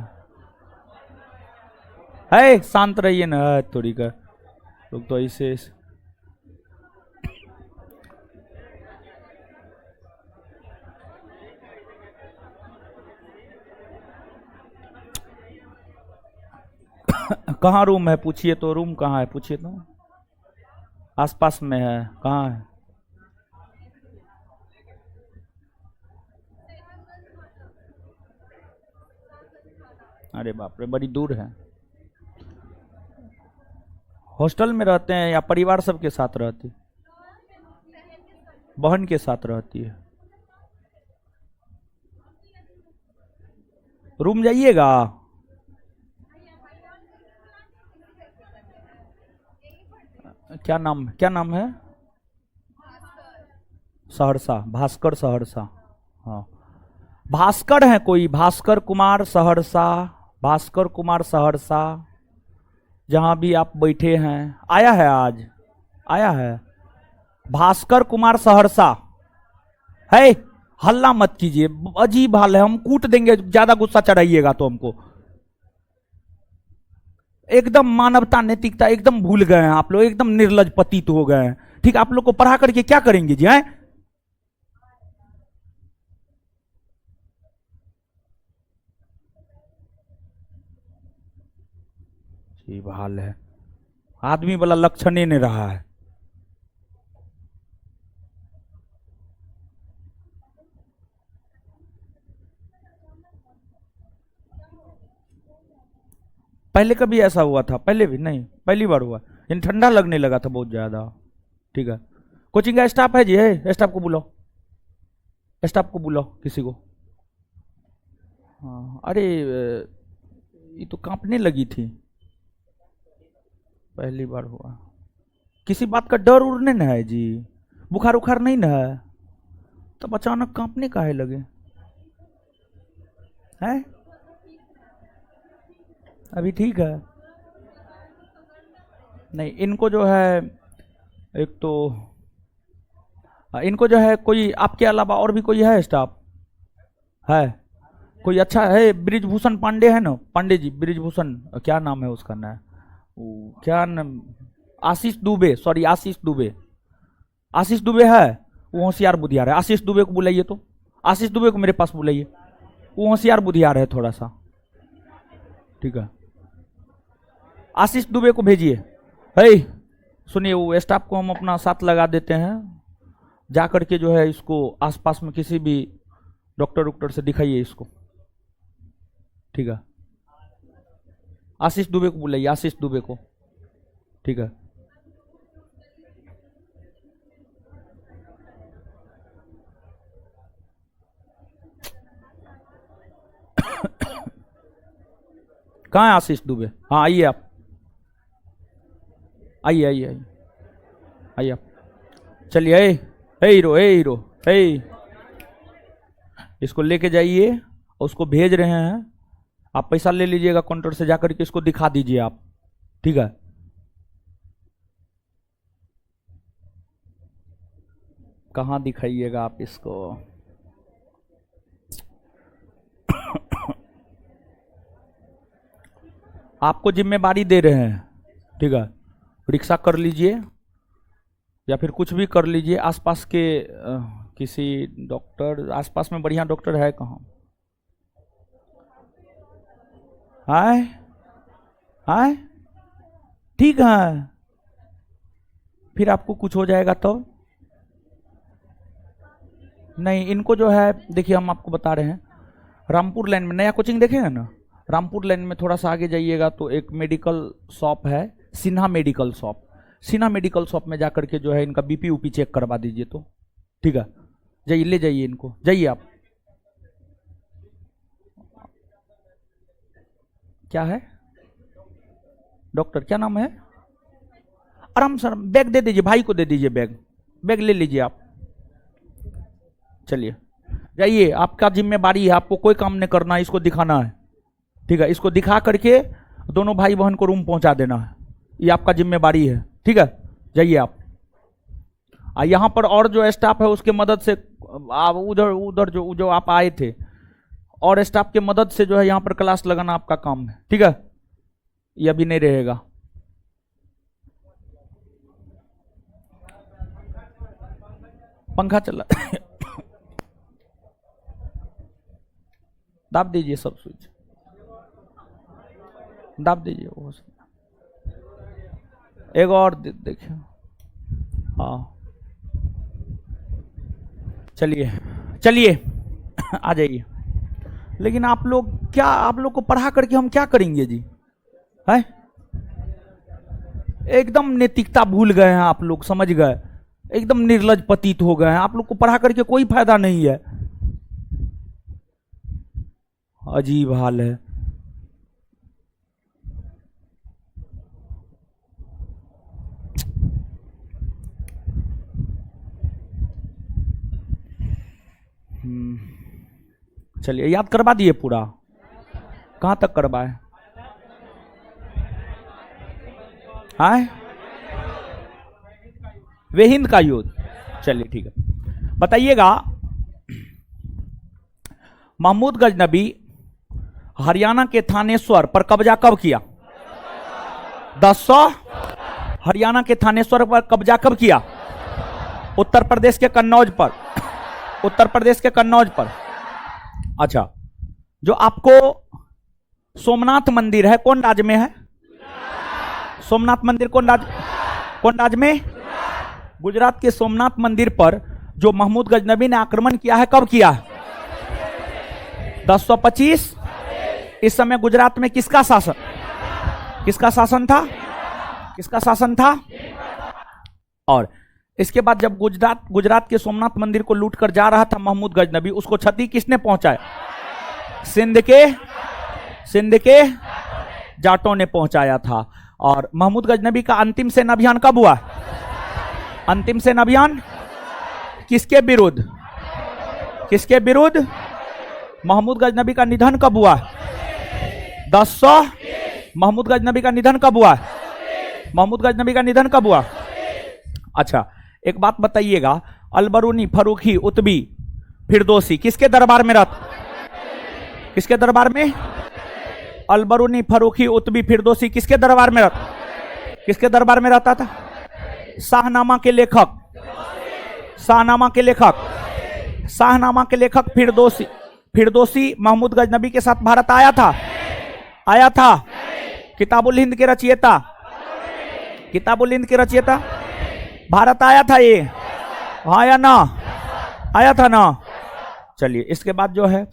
है। शांत रहिए ना थोड़ी का। लोग तो ऐसे कहाँ रूम है? पूछिए तो, रूम कहाँ है? पूछिए तो। आसपास में है, कहाँ है? अरे बाप रे, बड़ी दूर है। हॉस्टल में रहते हैं या परिवार सबके साथ रहती? बहन के साथ रहती है। रूम जाइएगा। क्या नाम, क्या नाम है? सहरसा, भास्कर सहरसा। हाँ, भास्कर है कोई? भास्कर कुमार सहरसा, भास्कर कुमार सहरसा, जहां भी आप बैठे हैं, आया है आज? आया है भास्कर कुमार सहरसा? है? हल्ला मत कीजिए, अजीब हाल है, हम कूट देंगे, ज्यादा गुस्सा चढ़ाइएगा तो हमको। एकदम मानवता नैतिकता एकदम भूल गए हैं आप लोग, एकदम निर्लज पतित हो गए हैं। ठीक, आप लोग को पढ़ा करके क्या करेंगे जी? हैं? अजीब हाल है, आदमी वाला लक्षण ही नहीं रहा है। पहले कभी ऐसा हुआ था? पहले भी नहीं, पहली बार हुआ। इन ठंडा लगने लगा था बहुत ज्यादा। ठीक है, कोचिंग का स्टाफ है जी? है, स्टाफ को बुलाओ, स्टाफ को बुलाओ किसी को। हाँ, अरे ये तो कांपने लगी थी, पहली बार हुआ। किसी बात का डर उड़ने न है जी? बुखार उखार नहीं न है? तब अचानक कांपने काहे लगे हैं? अभी ठीक है? नहीं, इनको जो है एक तो इनको जो है, कोई आपके अलावा और भी कोई है स्टाफ? है कोई अच्छा है? ब्रिजभूषण पांडे है ना, पांडे जी, ब्रिजभूषण, क्या नाम है उसका ना, क्या नाम, आशीष दुबे, सॉरी आशीष दुबे, आशीष दुबे है, वो होशियार बुधियार है। आशीष दुबे को बुलाइए, तो आशीष दुबे को मेरे पास बुलाइए, वो होशियार बुधियार है थोड़ा सा। ठीक है, आशीष दुबे को भेजिए। है, सुनिए, वो स्टाफ को हम अपना साथ लगा देते हैं, जा करके जो है इसको आसपास में किसी भी डॉक्टर उक्टर से दिखाइए इसको। ठीक है, आशीष दुबे को बुलाइए, आशीष दुबे को। ठीक है, कहाँ है आशीष दुबे? हाँ आइए आप, आइए आइए आइए आइए आप, चलिए। हे हीरो, हे हीरो, हे, इसको लेके जाइए, उसको भेज रहे हैं, आप पैसा ले लीजिएगा काउंटर से, जाकर के इसको दिखा दीजिए आप। ठीक है, कहाँ दिखाइएगा आप इसको? आपको जिम्मेदारी दे रहे हैं, ठीक है, रिक्शा कर लीजिए या फिर कुछ भी कर लीजिए, आसपास के किसी डॉक्टर, आसपास में बढ़िया डॉक्टर है कहाँ? हाय हाय, ठीक है, फिर आपको कुछ हो जाएगा तो? नहीं, इनको जो है देखिए, हम आपको बता रहे हैं, रामपुर लाइन में नया कोचिंग देखेगा ना, रामपुर लाइन में थोड़ा सा आगे जाइएगा तो एक मेडिकल शॉप है, Sinha medical shop. Sinha medical shop में जाकर के जो है इनका बीपी ऊपी चेक करवा दीजिए तो। ठीक है, जाइए, ले जाइए इनको, जाइए आप। क्या है डॉक्टर, क्या नाम है? आराम सर, बैग दे दीजिए, भाई को दे दीजिए बैग, बैग ले लीजिए आप। चलिए जाइए, आपका जिम्मेदारी है, आपको कोई काम नहीं करना है, इसको दिखाना है। ठीक है, इसको दिखा करके दोनों भाई बहन को रूम पहुंचा देना है, ये आपका जिम्मेदारी है। ठीक है, जाइए आप। यहां पर और जो स्टाफ है उसके मदद से आप उधर उधर जो आप आए थे, और स्टाफ के मदद से जो है यहां पर क्लास लगाना आपका काम है। ठीक है, ये अभी नहीं रहेगा। पंखा चला दाब दीजिए सब स्विच, दाब दीजिए वो। एक और देखिए, हाँ चलिए चलिए आ जाइए। लेकिन आप लोग क्या, आप लोग को पढ़ा करके हम क्या करेंगे जी? है, एकदम नैतिकता भूल गए हैं आप लोग, समझ गए, एकदम निर्लज पतित हो गए हैं। आप लोग को पढ़ा करके कोई फायदा नहीं है, अजीब हाल है। चलिए याद करवा दिए पूरा, कहां तक करवाए? हाँ, वे हिंद का युद्ध। चलिए ठीक है, बताइएगा महमूद गजनबी हरियाणा के थानेश्वर पर कब्जा कब किया? 1000। हरियाणा के थानेश्वर पर कब्जा कब किया? उत्तर प्रदेश के कन्नौज पर। उत्तर प्रदेश के कन्नौज पर। अच्छा, जो आपको सोमनाथ मंदिर है कौन राज्य में है? सोमनाथ मंदिर कौन राज्य में? गुजरात के सोमनाथ मंदिर पर जो महमूद गजनबी ने आक्रमण किया है, कब किया है? 1025। इस समय गुजरात में किसका शासन था? किसका शासन था? और इसके बाद जब गुजरात के सोमनाथ मंदिर को लूटकर जा रहा था महमूद गजनबी, उसको क्षति किसने पहुंचाया? सिंध के जाटों ने पहुंचाया था। और महमूद गजनबी का अंतिम सेना अभियान कब हुआ? अंतिम सेना अभियान किसके विरुद्ध? महमूद गजनबी का निधन कब हुआ? 1000। महमूद गजनबी का निधन कब हुआ? महमूद गजनबी का निधन कब हुआ? अच्छा, एक बात बताइएगा, अलबरूनी, फरूखी, उतबी, फिरदौसी किसके दरबार में रहता? किसके दरबार में? अलबरूनी, फरूखी, उतबी, फिरदौसी किसके दरबार में रहता? किसके दरबार में रहता था? शाहनामा के लेखक फिरदौसी महमूद गजनबी के साथ भारत आया था। किताबुल हिंद के रचयिता भारत आया था ये, हाँ या ना? आया था ना? चलिए, इसके बाद जो है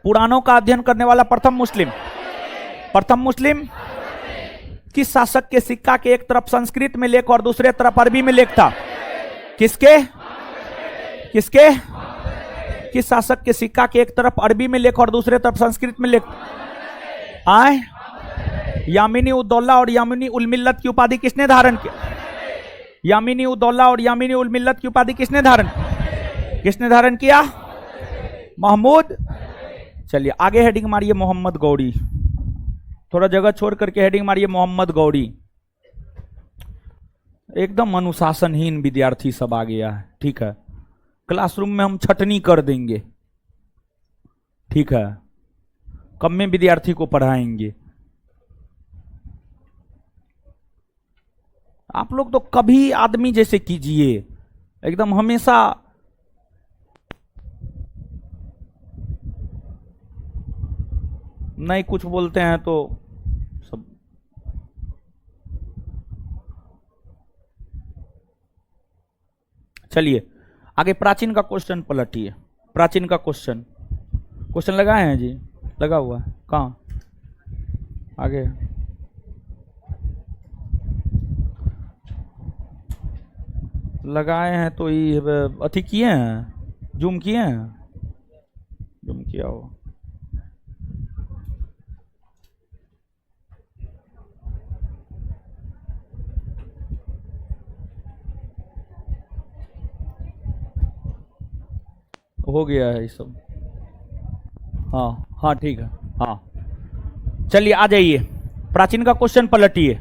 पुराणों का अध्ययन करने वाला प्रथम मुस्लिम किस शासक के सिक्का के एक तरफ संस्कृत में लेख और दूसरे तरफ अरबी में लेख था? किसके? किस शासक के सिक्का के एक तरफ अरबी में लेख और दूसरे तरफ संस्कृत में लेख? यामिनी उद दौला और यामिनी उल मिल्लत की उपाधि किसने धारण किया? यामिनी उद दौला और यामिनी उल मिल्लत की उपाधि किसने धारण किया? महमूद। चलिए आगे हेडिंग मारिए मोहम्मद गौरी, थोड़ा जगह छोड़ करके हेडिंग मारिए मोहम्मद गौरी। एकदम अनुशासनहीन विद्यार्थी सब आ गया है, ठीक है। क्लासरूम में हम छटनी कर देंगे, ठीक है, कम में विद्यार्थी को पढ़ाएंगे। आप लोग तो कभी आदमी जैसे कीजिए, एकदम हमेशा नहीं कुछ बोलते हैं तो सब। चलिए आगे प्राचीन का क्वेश्चन पलटिए। प्राचीन का क्वेश्चन लगाए हैं जी, लगा हुआ है कहाँ? आगे लगाए हैं तो ये अथी किए हैं, जूम किए हैं, जूम किया हो। हो गया है ये सब, हाँ ठीक है, हाँ चलिए आ जाइए, प्राचीन का क्वेश्चन पलटिए।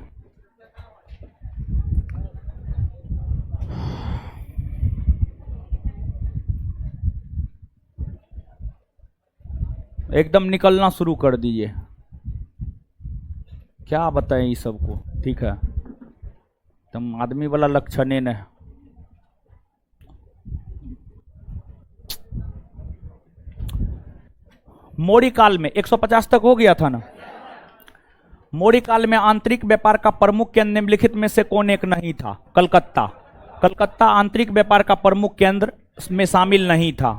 एकदम निकलना शुरू कर दीजिए, क्या बताएं ये सबको, ठीक है। तुम आदमी वाला लक्षण है न। मौर्य काल में 150 तक हो गया था ना। मौर्य काल में आंतरिक व्यापार का प्रमुख केंद्र निम्नलिखित में से कौन एक नहीं था? कलकत्ता आंतरिक व्यापार का प्रमुख केंद्र में शामिल नहीं था।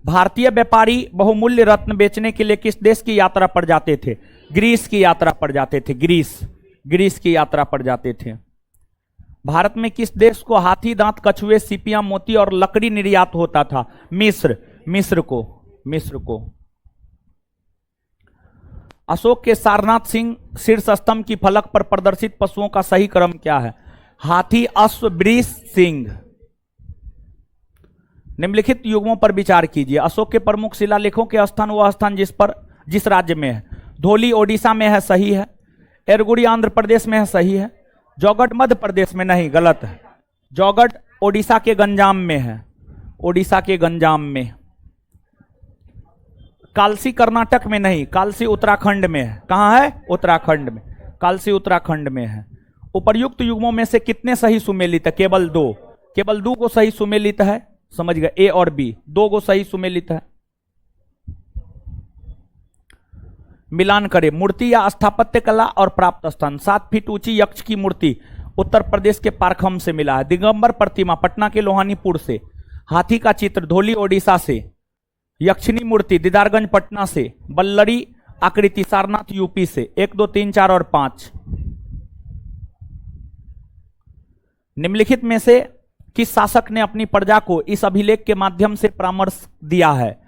भारतीय व्यापारी बहुमूल्य रत्न बेचने के लिए किस देश की यात्रा पर जाते थे? ग्रीस की यात्रा पर जाते थे। ग्रीस की यात्रा पर जाते थे। भारत में किस देश को हाथी दांत, कछुए, सीपियां, मोती और लकड़ी निर्यात होता था? मिस्र को। अशोक के सारनाथ सिंह शीर्ष स्तंभ की फलक पर प्रदर्शित पशुओं का सही क्रम क्या है? हाथी, अश्व, वृष, सिंह। निम्नलिखित युग्मों पर विचार कीजिए। अशोक के प्रमुख शिलालेखों के स्थान वह स्थान जिस राज्य में है। धौली ओडिशा में है, सही है। एरगुड़ी आंध्र प्रदेश में है, सही है। जौगढ़ मध्य प्रदेश में नहीं, गलत है। जौगढ़ ओडिशा के गंजाम में है, ओडिशा के गंजाम में। कालसी कर्नाटक में नहीं, कालसी उत्तराखंड में है। कहां है? उत्तराखंड में। कालसी उत्तराखंड में है। उपर्युक्त युग्मों में से कितने सही सुमेलित है? केवल दो। केवल दो को सही सुमेलित है, समझ गए, ए और बी, दो को सही सुमेलित है। मिलान करें। मूर्ति या स्थापत्य कला और प्राप्त स्थान। 7 फीट ऊंची यक्ष की मूर्ति उत्तर प्रदेश के पारखम से मिला है। दिगंबर प्रतिमा पटना के लोहानीपुर से। हाथी का चित्र धौली ओडिशा से। यक्षिणी मूर्ति दीदारगंज पटना से। बल्लरी आकृति सारनाथ यूपी से। 1, 2, 3, 4 और 5। निम्नलिखित में से किस शासक ने अपनी प्रजा को इस अभिलेख के माध्यम से परामर्श दिया है?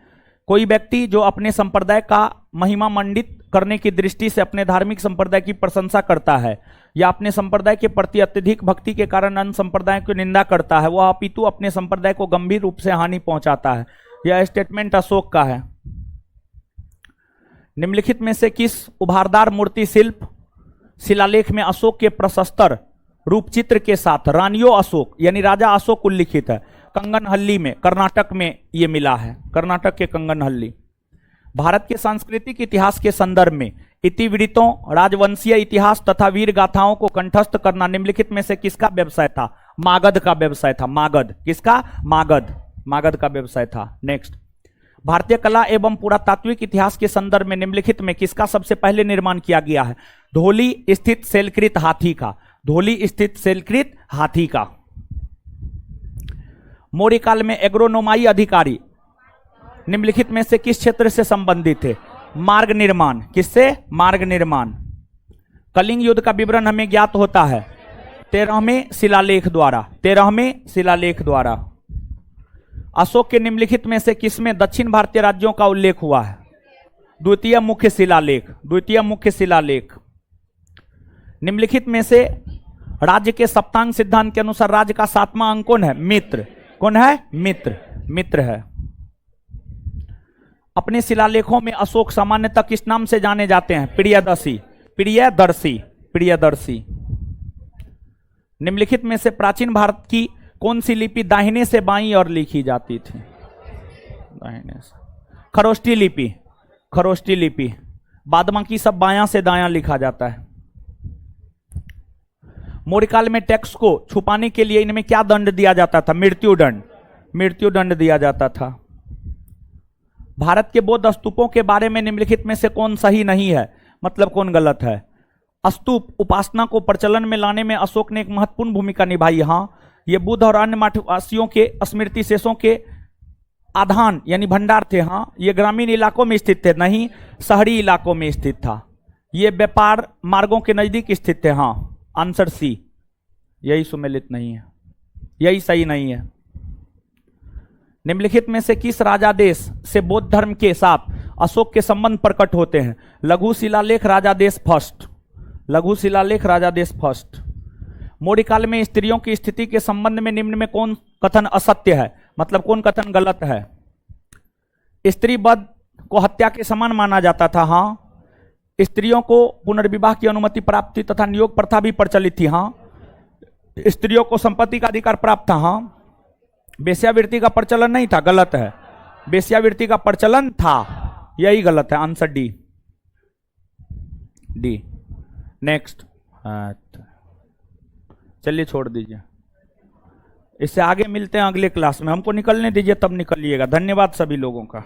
कोई व्यक्ति जो अपने संप्रदाय का महिमा मंडित करने की दृष्टि से अपने धार्मिक संप्रदाय की प्रशंसा करता है या अपने संप्रदाय के प्रति अत्यधिक भक्ति के कारण अन्य संप्रदाय की निंदा करता है, वह अपितु अपने संप्रदाय को गंभीर रूप से हानि पहुंचाता है। यह स्टेटमेंट अशोक का है। निम्नलिखित में से किस उभारदार मूर्ति शिल्प शिलालेख में अशोक के प्रशस्तर रूप चित्र के साथ रानियो अशोक यानी राजा अशोक उल्लिखित है? कंगनहल्ली में, कर्नाटक में ये मिला है, कर्नाटक के कंगनहल्ली। भारत के सांस्कृतिक इतिहास के संदर्भ में इतिवृत्तों, राजवंशीय इतिहास तथा वीर गाथाओं को कंठस्थ करना निम्नलिखित में से किसका व्यवसाय था? मागध का व्यवसाय था। मागध किसका? मागध, मागध का व्यवसाय था। नेक्स्ट, भारतीय कला एवं पुरातात्विक इतिहास के संदर्भ में निम्नलिखित में किसका सबसे पहले निर्माण किया गया है? धौली स्थित शैलकृत हाथी का। धौली स्थित शैलकृत हाथी का। मौर्य काल में एग्रोनोमाई अधिकारी निम्नलिखित में से किस क्षेत्र से संबंधित थे? मार्ग निर्माण। किससे? मार्ग निर्माण। कलिंग युद्ध का विवरण हमें ज्ञात होता है 13वें शिलालेख द्वारा। 13वें शिलालेख द्वारा। अशोक के निम्नलिखित में से किसमें दक्षिण भारतीय राज्यों का उल्लेख हुआ है? द्वितीय मुख्य शिलालेख। द्वितीय मुख्य शिलालेख। निम्नलिखित में से राज्य के सप्तांग सिद्धांत के अनुसार राज्य का 7वां अंक कौन है? मित्र। कौन है? मित्र। मित्र है। अपने शिलालेखों में अशोक सामान्यतः किस नाम से जाने जाते हैं? प्रियदर्शी। प्रियदर्शी। प्रियदर्शी। निम्नलिखित में से प्राचीन भारत की कौन सी लिपि दाहिने से बाईं ओर लिखी जाती थी? दाहिने से। खरोष्टी लिपि। खरोष्टी लिपि। बाद बाकी सब बायां से दायां लिखा जाता है। मौर्य काल में टैक्स को छुपाने के लिए इनमें क्या दंड दिया जाता था? मृत्युदंड। मृत्युदंड दिया जाता था। भारत के बौद्ध स्तूपों के बारे में निम्नलिखित में से कौन सही नहीं है? मतलब कौन गलत है? स्तूप उपासना को प्रचलन में लाने में अशोक ने एक महत्वपूर्ण भूमिका निभाई। हाँ, ये बुद्ध और अन्य मठवासियों के स्मृति शेषों के आधान यानी भंडार थे। हाँ, ये ग्रामीण इलाकों में स्थित थे, नहीं शहरी इलाकों में स्थित था। ये व्यापार मार्गों के नजदीक स्थित थे। हाँ, आंसर सी, यही सुमेलित नहीं है, यही सही नहीं है। निम्नलिखित में से किस राजादेश से बौद्ध धर्म के साथ अशोक के संबंध प्रकट होते हैं? लघु शिलालेख राजादेश फर्स्ट। लघु शिलालेख राजादेश फर्स्ट। मौर्य काल में स्त्रियों की स्थिति के संबंध में निम्न में कौन कथन असत्य है? मतलब कौन कथन गलत है? स्त्री वध को हत्या के समान माना जाता था। हाँ, स्त्रियों को पुनर्विवाह की अनुमति प्राप्त थी तथा नियोग प्रथा भी प्रचलित थी। हाँ, स्त्रियों को संपत्ति का अधिकार प्राप्त था। हाँ, वेश्यावृत्ति का प्रचलन नहीं था, गलत है। वेश्यावृत्ति का प्रचलन था, यही गलत है। Answer D. डी। नेक्स्ट। चलिए छोड़ दीजिए, इससे आगे मिलते हैं अगले क्लास में। हमको निकलने दीजिए, तब निकलिएगा। धन्यवाद सभी लोगों का।